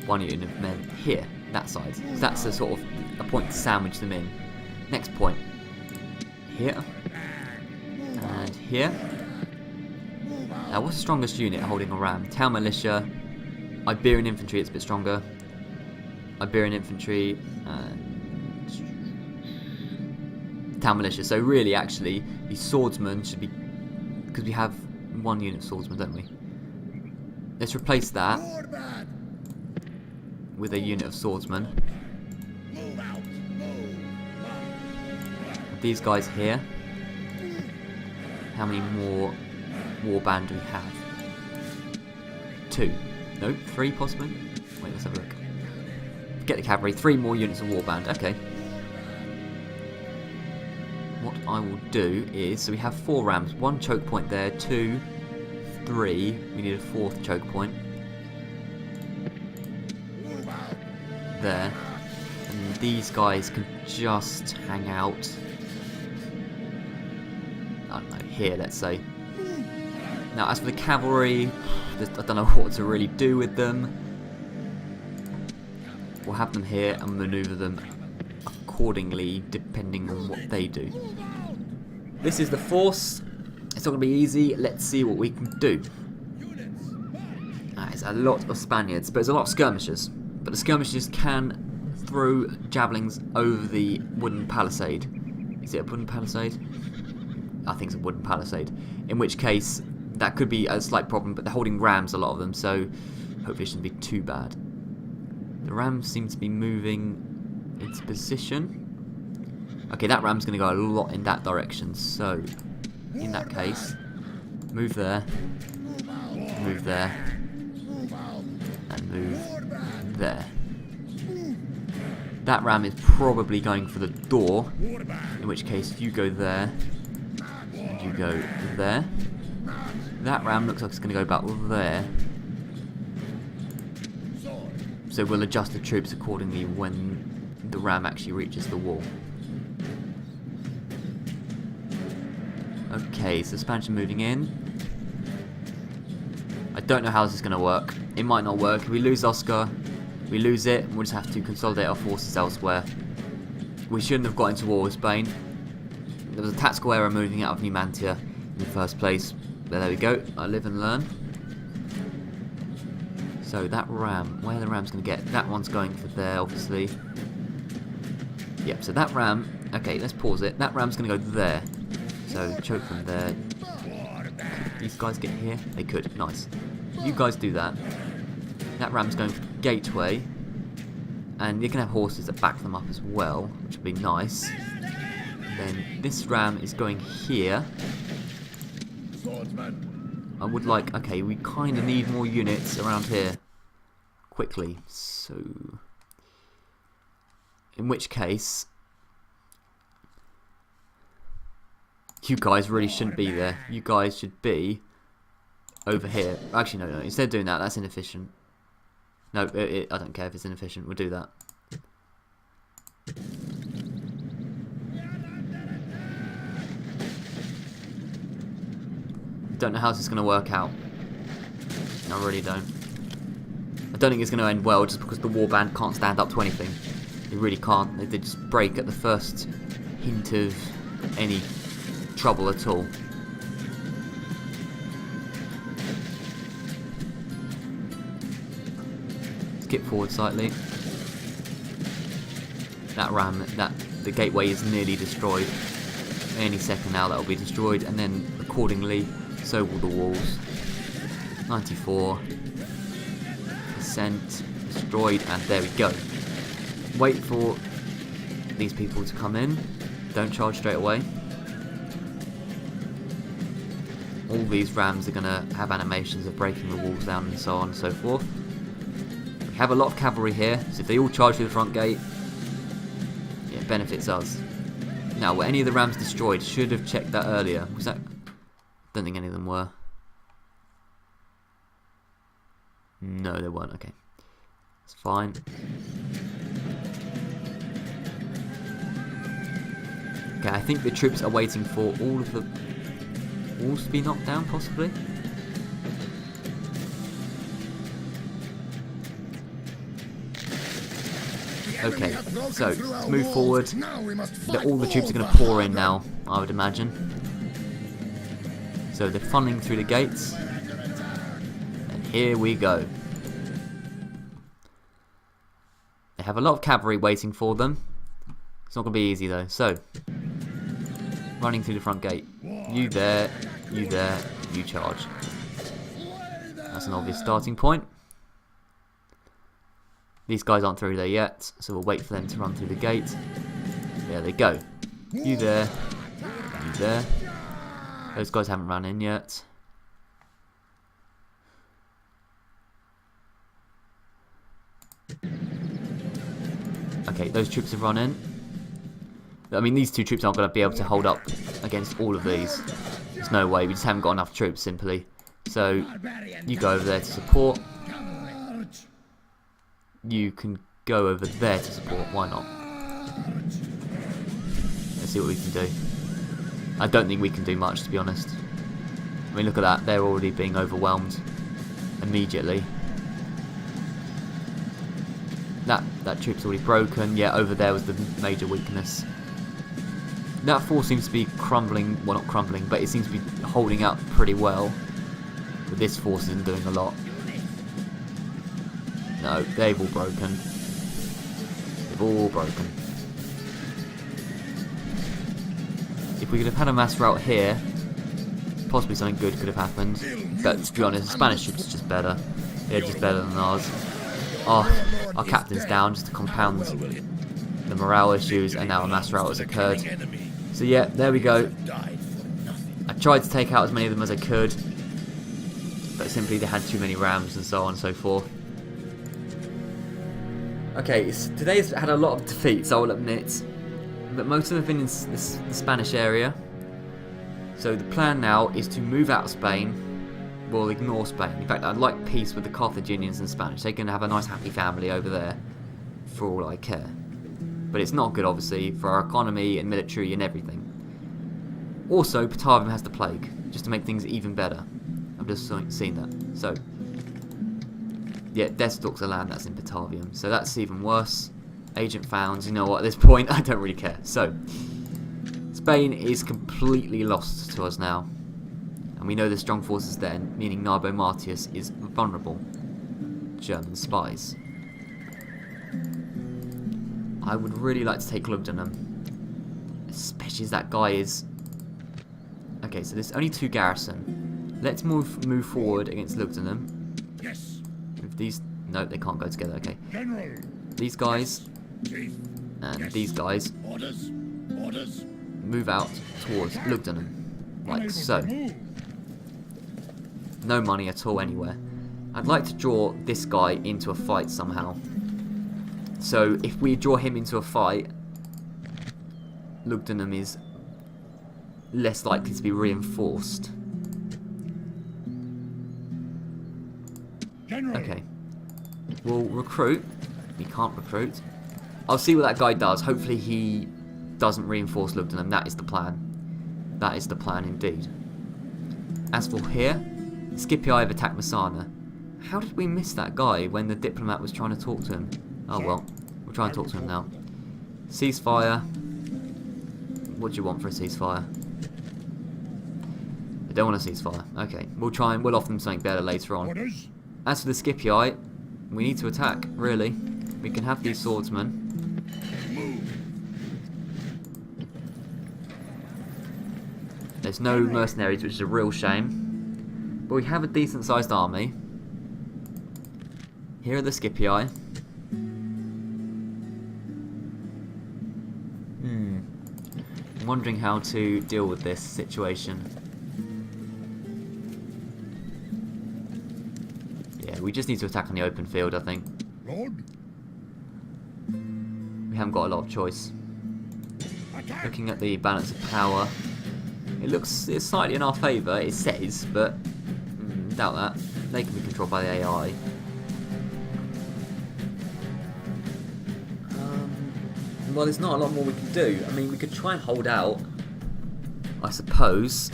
1 unit of men here, that side. So that's a sort of a point to sandwich them in. Next point. Here. And here. Now, what's the strongest unit holding a ram? Town militia. Iberian infantry, it's a bit stronger. Iberian infantry and town militia. So really, actually, the swordsmen should be, because we have 1 unit of swordsmen, don't we? Let's replace that with a unit of swordsmen. These guys here. How many more warband do we have? 2. No, 3 possibly? Wait, let's have a look. Get the cavalry, 3 more units of warband. Okay. What I will do is, so we have 4 rams, 1 choke point there, 2, 3. We need a 4th choke point. There. And these guys can just hang out. I don't know, here, let's say. Now, as for the cavalry, I don't know what to really do with them. We'll have them here and maneuver them accordingly, depending on what they do. This is the force. It's not going to be easy. Let's see what we can do. It's a lot of Spaniards, but it's a lot of skirmishers. But the skirmishers can throw javelins over the wooden palisade. Is it a wooden palisade? I think it's a wooden palisade. In which case, that could be a slight problem, but they're holding rams, a lot of them, so hopefully it shouldn't be too bad. The rams seem to be moving into position. Okay, that ram's going to go a lot in that direction, so in that case, move there, and move there. That ram is probably going for the door, in which case you go there, and you go there. That ram looks like it's going to go about there. So we'll adjust the troops accordingly when the ram actually reaches the wall. Okay, so Spanish are moving in. I don't know how this is going to work. It might not work. If we lose Oscar, we lose it, and we'll just have to consolidate our forces elsewhere. We shouldn't have got into war with Spain. There was a tactical error moving out of Numantia in the first place. But there we go. I live and learn. So that ram, where the ram's going to get? That one's going for there, obviously. Yep, so that ram, okay, let's pause it. That ram's going to go there. So choke them there. Could these guys get here? They could, nice. You guys do that. That ram's going for the gateway. And you can have horses that back them up as well, which would be nice. Then this ram is going here. Swordsman. I would like... Okay, we kind of need more units around here. Quickly. So... In which case... You guys really shouldn't be there. You guys should be over here. Actually, no. Instead of doing that, that's inefficient. No, I don't care if it's inefficient. We'll do that. Don't know how this is going to work out. I really don't. I don't think it's going to end well just because the warband can't stand up to anything. They really can't. They just break at the first hint of any trouble at all. Skip forward slightly. That ram, the gateway is nearly destroyed. Any second now that will be destroyed, and then accordingly, so will the walls. 94% destroyed, and there we go. Wait for these people to come in. Don't charge straight away. All these rams are going to have animations of breaking the walls down and so on and so forth. We have a lot of cavalry here, so if they all charge through the front gate, it benefits us. Now, were any of the rams destroyed? Should have checked that earlier. Was that... Don't think any of them were. No, they weren't. Okay. It's fine. Okay, I think the troops are waiting for all of the walls to be knocked down, possibly. Okay, so let's move forward. All the troops are going to pour in now, I would imagine. So they're funneling through the gates. And here we go. They have a lot of cavalry waiting for them. It's not going to be easy though. So, running through the front gate. You there, you charge. That's an obvious starting point. These guys aren't through there yet, so we'll wait for them to run through the gate. There they go. You there, you there. Those guys haven't run in yet. Okay, those troops have run in. I mean, these two troops aren't going to be able to hold up against all of these. There's no way, we just haven't got enough troops, simply. So, you go over there to support. You can go over there to support, why not? Let's see what we can do. I don't think we can do much, to be honest. I mean, look at that, they're already being overwhelmed immediately. That troop's already broken. Yeah, over there was the major weakness. That force seems to be crumbling, well not crumbling, but it seems to be holding up pretty well. But this force isn't doing a lot. No, they've all broken. They've all broken. If we could have had a mass rout here, possibly something good could have happened. But to be honest, the Spanish troops are just better. They're just better than ours. Oh, our captain's down just to compound the morale issues, and now a mass rout has occurred. So yeah, there we go. I tried to take out as many of them as I could, but simply they had too many rams and so on and so forth. Okay, today's had a lot of defeats, I will admit, but most of them have been in the Spanish area. So the plan now is to move out of Spain. We'll ignore Spain. In fact, I'd like peace with the Carthaginians and Spanish. They can have a nice happy family over there, for all I care. But it's not good, obviously, for our economy and military and everything. Also, Batavium has the plague, just to make things even better. I've just seen that. So, yeah, Deathstalk's a land that's in Batavium, so that's even worse. Agent found, you know what, at this point, I don't really care. So, Spain is completely lost to us now. And we know there's strong forces there, meaning Narbo Martius is vulnerable. German spies. I would really like to take Lugdunum. Especially as that guy is... Okay, so there's only 2 garrison. Let's move forward against Lugdunum. Yes. With these No, they can't go together. Okay. General. These guys Chief. and Yes. these guys Orders. Orders. move out towards Lugdunum, like Unable so. to move. No money at all anywhere. I'd like to draw this guy into a fight somehow. So if we draw him into a fight, Lugdunum is less likely to be reinforced. General. Okay. We'll recruit. We can't recruit. I'll see what that guy does. Hopefully he doesn't reinforce Lugdunum. That is the plan. That is the plan indeed. As for here, Scipii have attacked Messana. How did we miss that guy when the diplomat was trying to talk to him? Oh well, we'll try and talk to him now. Ceasefire. What do you want for a ceasefire? They don't want a ceasefire. Okay, we'll offer them something better later on. Orders. As for the Scipii, we need to attack, really. We can have these swordsmen. There's no mercenaries, which is a real shame. But we have a decent sized army. Here are the Scipii. I'm wondering how to deal with this situation. Yeah, we just need to attack on the open field, I think. Lord. We haven't got a lot of choice. Attack. Looking at the balance of power, it's slightly in our favour, it says, but doubt that. They can be controlled by the AI. Well, there's not a lot more we can do. I mean, we could try and hold out, I suppose.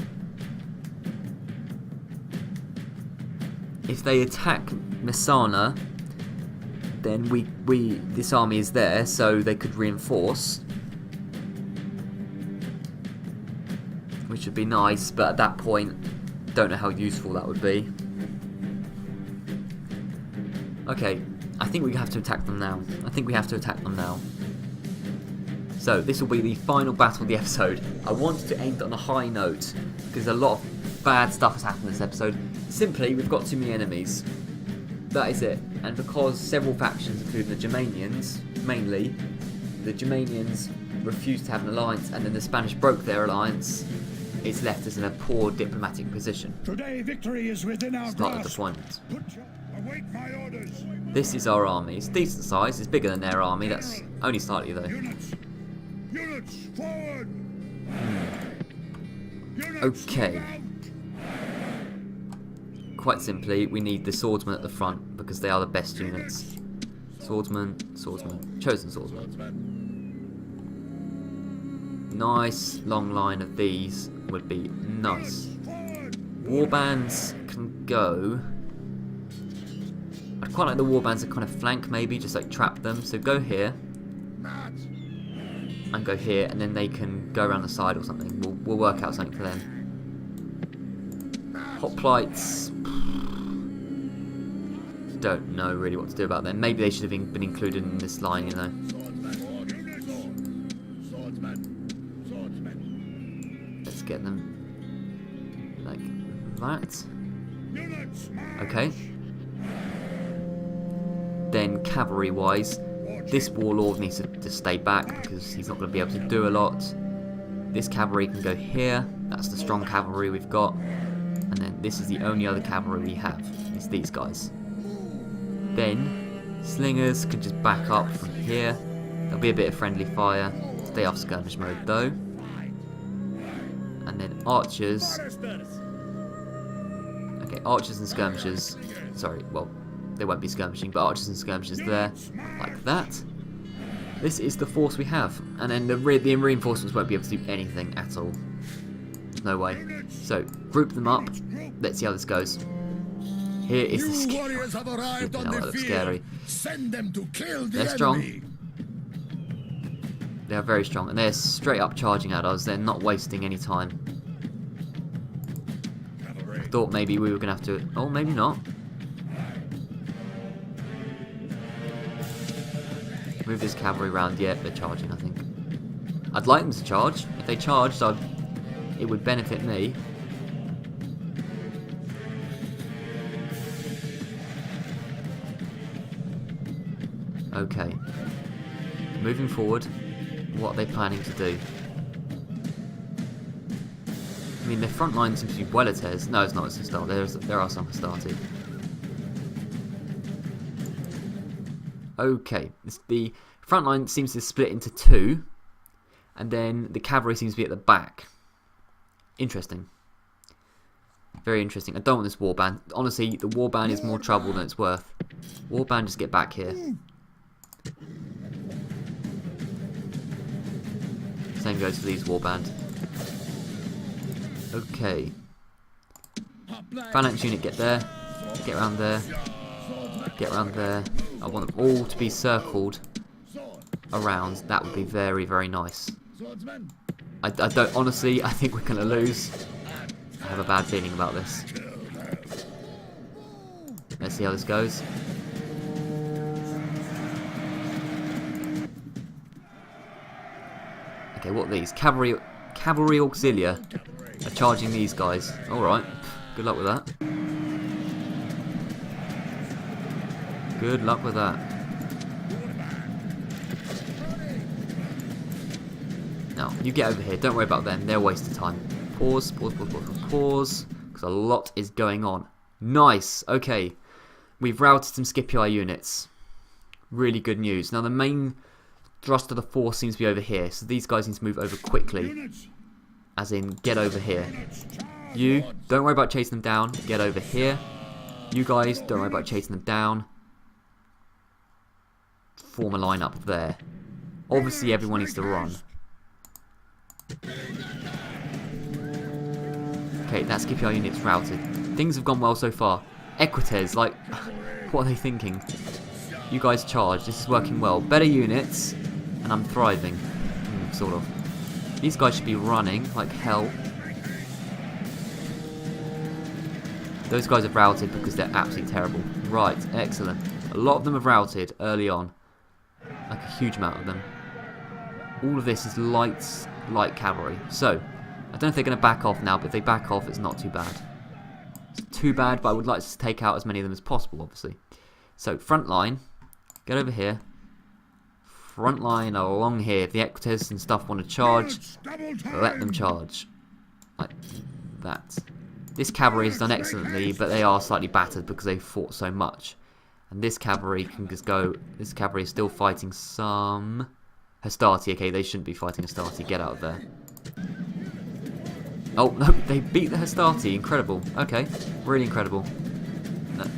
If they attack Messana, then this army is there, so they could reinforce, which would be nice. But at that point, don't know how useful that would be. Okay, I think we have to attack them now. So this will be the final battle of the episode. I wanted to end on a high note because a lot of bad stuff has happened in this episode. Simply, we've got too many enemies. That is it. And because several factions, including the Germanians, mainly, the Germanians refused to have an alliance, and then the Spanish broke their alliance, it's left us in a poor diplomatic position. Today victory is within our Start the grasp. deployment. Await my orders. This is our army. It's decent size. It's bigger than their army. That's only slightly though. Units. Units forward. Units Okay. move out. Quite simply, we need the swordsmen at the front because they are the best units. Swordsman, chosen swordsman. Nice long line of these would be nice. Warbands can go. I'd quite like the warbands to kind of flank, maybe just like trap them. So go here and go here, and then they can go around the side or something. We'll work out something for them. Hoplites. Don't know really what to do about them. Maybe they should have been included in this line, you know. Let's get them like that. Okay. Then cavalry-wise, this warlord needs to stay back because he's not going to be able to do a lot. This cavalry can go here. That's the strong cavalry we've got. And then this is the only other cavalry we have. It's these guys. Then slingers can just back up from here. There'll be a bit of friendly fire. Stay off skirmish mode though. And then archers. Okay, archers and skirmishers. Sorry, well, they won't be skirmishing, but archers and skirmishers there, like that. This is the force we have, and then the reinforcements won't be able to do anything at all. No way. So group them up. Let's see how this goes. Here is the scary. Warriors have arrived on the That looks field. scary. Send them to kill the They're strong. enemy. They are very strong, and they're straight up charging at us. They're not wasting any time. Cavalry. Thought maybe we were gonna have to. Oh, maybe not. Move this cavalry round. Yeah, they're charging, I think. I'd like them to charge. If they charged, it would benefit me. Okay. Moving forward, what are they planning to do? I mean, their front line seems to be well attest. No, it's not. It's a start. There are some started. Okay. The front line seems to split into two, and then the cavalry seems to be at the back. Interesting. Very interesting. I don't want this warband. Honestly, the warband is more trouble than it's worth. Warband, just get back here. Same goes for these warband. Okay. Phalanx unit, get there. Get around there. Get around there. I want them all to be circled around. That would be very, very nice. I don't, honestly, I think we're going to lose. I have a bad feeling about this. Let's see how this goes. Okay, what are these? Cavalry Auxilia are charging these guys. Alright, good luck with that. Good luck with that. Now, you get over here. Don't worry about them. They're a waste of time. Pause, pause, pause, pause, pause. Because a lot is going on. Nice. Okay. We've routed some Scipii units. Really good news. Now, the main thrust of the force seems to be over here. So these guys need to move over quickly. As in, get over here. You, don't worry about chasing them down. Get over here. You guys, don't worry about chasing them down. Form a line up there. Obviously, everyone needs to run. Okay, that Scipii unit's routed. Things have gone well so far. Equites, like, what are they thinking? You guys charge. This is working well. Better units, and I'm thriving. Sort of. These guys should be running like hell. Those guys have routed because they're absolutely terrible. Right, excellent. A lot of them have routed early on. Like a huge amount of them. All of this is light cavalry. So, I don't know if they're going to back off now, but if they back off, it's not too bad. It's too bad, but I would like to take out as many of them as possible, obviously. So, front line. Get over here. Front line along here. If the Equites and stuff want to charge, let them charge. Like that. This cavalry has done excellently, but they are slightly battered because they fought so much. And this cavalry can just go... This cavalry is still fighting some... Hastati. Okay, they shouldn't be fighting Hastati. Get out of there. Oh, no, they beat the Hastati. Incredible. Okay, really incredible.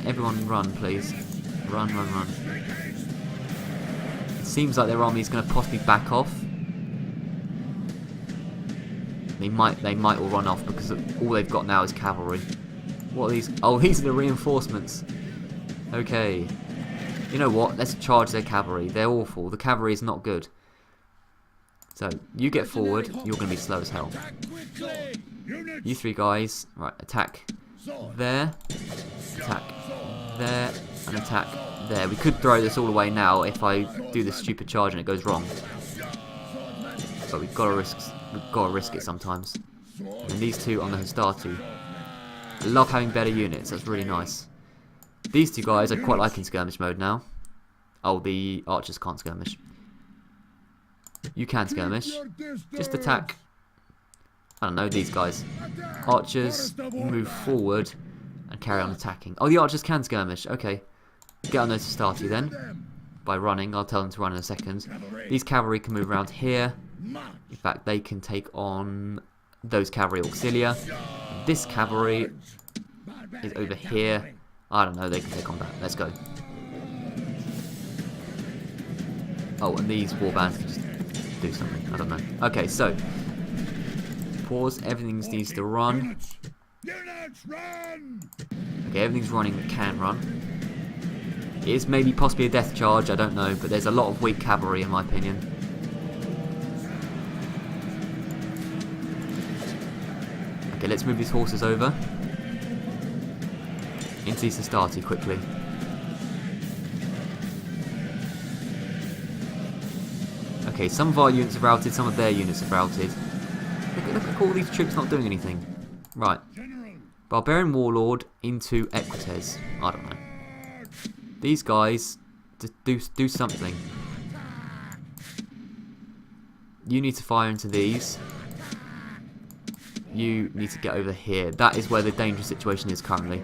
Everyone run, please. Run, run, run. It seems like their army is going to possibly back off. They might all run off because all they've got now is cavalry. What are these? Oh, these are the reinforcements. Okay. You know what? Let's charge their cavalry. They're awful. The cavalry is not good. So, you get forward. You're going to be slow as hell. You three guys. Right, attack there. Attack there. And attack there. We could throw this all away now if I do this stupid charge and it goes wrong. But we've got to risk it sometimes. And these two on the Hastati. I love having better units. That's really nice. These two guys I'd quite like in skirmish mode now. Oh, the archers can't skirmish. You can skirmish. Just attack. I don't know, these guys. Archers move forward and carry on attacking. Oh, the archers can skirmish. Okay. Get on those Hastati then. By running. I'll tell them to run in a second. These cavalry can move around here. In fact, they can take on those cavalry auxilia. This cavalry is over here. I don't know, they can take on that. Let's go. Oh, and these warbands can just do something. I don't know. Okay, so. Pause. Everything needs to run. Okay, everything's running that can run. It is maybe possibly a death charge, I don't know. But there's a lot of weak cavalry in my opinion. Okay, let's move these horses over. Into these Hastati quickly. Okay, some of our units have routed, some of their units have routed. Look at all these troops not doing anything. Right. Barbarian Warlord into Equites. I don't know. These guys Just do something. You need to fire into these. You need to get over here. That is where the dangerous situation is currently.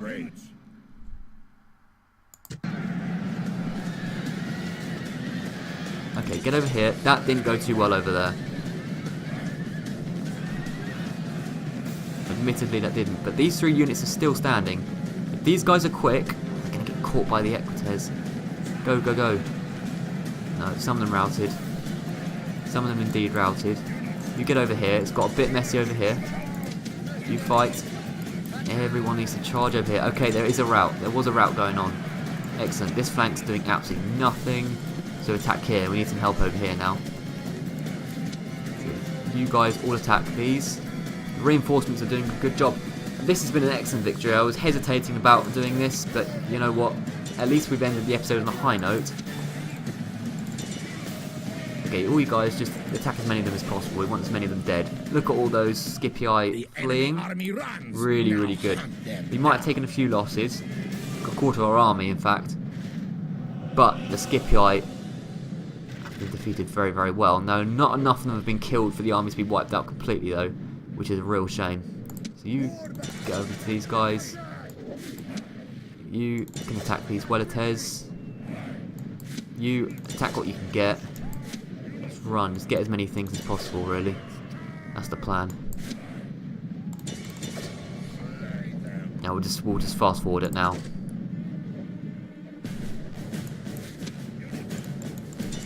Okay, get over here. That didn't go too well over there. Admittedly, that didn't. But these 3 units are still standing. If these guys are quick, they're going to get caught by the Equites. Go, go, go. No, some of them routed. Some of them indeed routed. You get over here. It's got a bit messy over here. You fight. Everyone needs to charge over here. Okay, there is a rout. There was a rout going on. Excellent. This flank's doing absolutely nothing. So attack here. We need some help over here now. So you guys all attack these. The reinforcements are doing a good job. This has been an excellent victory. I was hesitating about doing this, but you know what? At least we've ended the episode on a high note. Okay, all you guys just attack as many of them as possible. We want as many of them dead. Look at all those Scipii fleeing. Really, really good. We might have taken a few losses. Got a quarter of our army, in fact. But the Scipii have been defeated very, very well. No, not enough of them have been killed for the army to be wiped out completely, though, which is a real shame. So you get over to these guys. You can attack these Weletes. You attack what you can get. Just run. Just get as many things as possible, really. That's the plan. Now we'll just fast forward it now.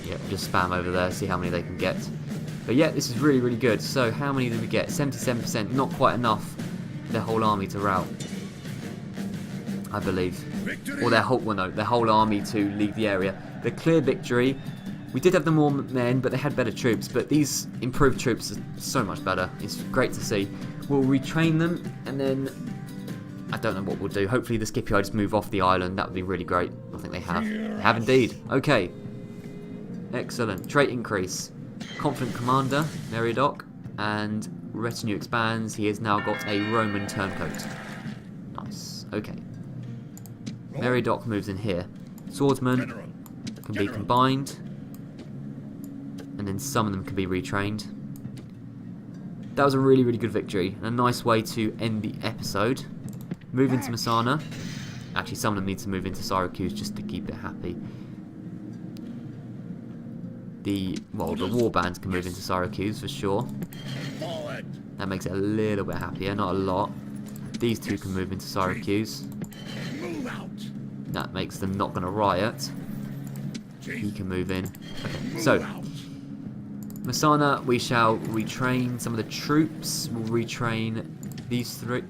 Yep, just spam over there, see how many they can get. But yeah, this is really, really good. So how many did we get? 77%, not quite enough for their whole army to rout, I believe. Or their whole army to leave the area. The clear victory. We did have the more men, but they had better troops. But these improved troops are so much better. It's great to see. We'll retrain them, and then I don't know what we'll do. Hopefully the Scipii just move off the island. That would be really great. I think they have. They have indeed. Okay. Excellent. Trait increase. Confident commander, Meriadoc, and retinue expands. He has now got a Roman turncoat. Nice. Okay. Meriadoc moves in here. Swordsman can be combined, and then some of them can be retrained. That was a really, really good victory, and a nice way to end the episode. Move into Messana. Actually, some of them need to move into Syracuse just to keep it happy. The warbands can move into Syracuse for sure. That makes it a little bit happier, not a lot. These two can move into Syracuse. That makes them not going to riot. He can move in. Okay, so Messana, we shall retrain some of the troops. We'll retrain these 3.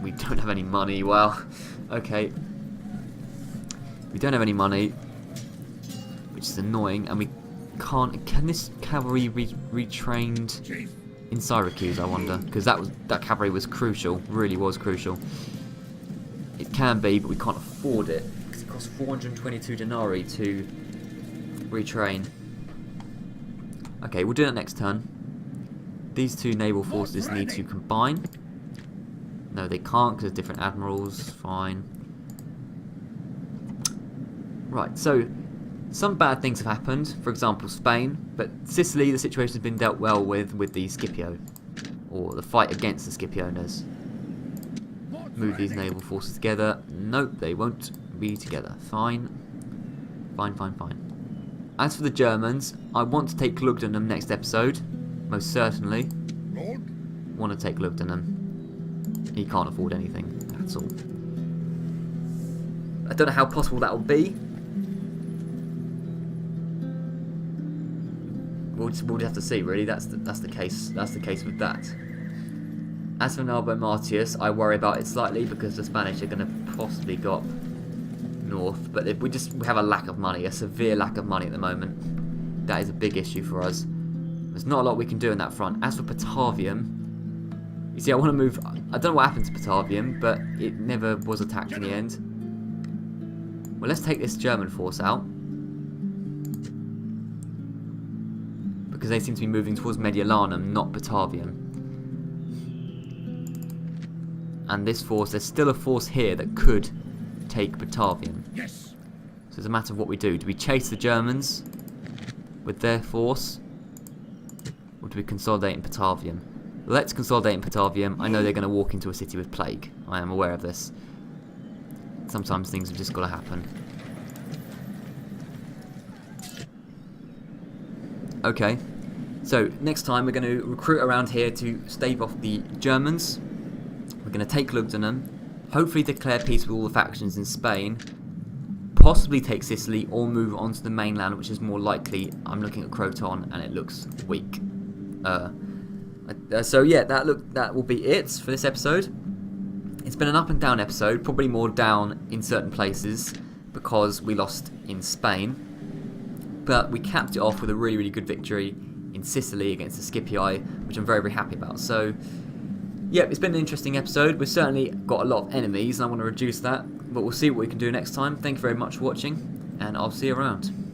We don't have any money. Well, okay. We don't have any money, which is annoying, and we can't. Can this cavalry be retrained in Syracuse? I wonder, because that cavalry was crucial. Really was crucial. It can be, but we can't afford it because it costs 422 denarii to retrain. Okay, we'll do that next turn. These 2 naval forces need to combine. No, they can't because they're different admirals. Fine. Right, so some bad things have happened. For example, Spain. But Sicily, the situation has been dealt well with the Scipio. Or the fight against the Scipiones. Move these naval forces together. Nope, they won't be together. Fine. Fine, fine, fine. As for the Germans, I want to take Lugdunum next episode. Most certainly. Want to take Lugdunum. He can't afford anything at all. I don't know how possible that will be. We'll have to see. Really, that's the case. That's the case with that. As for Naval Martius, I worry about it slightly because the Spanish are going to possibly go up north. But we have a lack of money, a severe lack of money at the moment. That is a big issue for us. There's not a lot we can do on that front. As for Batavium, you see, I want to move. I don't know what happened to Batavium, but it never was attacked in the end. Well, let's take this German force out. Because they seem to be moving towards Mediolanum, not Batavium. And this force, there's still a force here that could take Batavium. Yes. So it's a matter of what we do. Do we chase the Germans with their force? Or do we consolidate in Patavium? Let's consolidate in Patavium. I know they're going to walk into a city with plague. I am aware of this. Sometimes things have just got to happen. Okay. So, next time we're going to recruit around here to stave off the Germans. We're going to take Lugdunum. Hopefully declare peace with all the factions in Spain. Possibly take Sicily or move on to the mainland, which is more likely. I'm looking at Croton and it looks weak. So yeah, that will be it for this episode. It's been an up and down episode, probably more down in certain places because we lost in Spain. But we capped it off with a really, really good victory in Sicily against the Scipii, which I'm very, very happy about. So yeah, it's been an interesting episode. We've certainly got a lot of enemies and I want to reduce that. But we'll see what we can do next time. Thank you very much for watching and I'll see you around.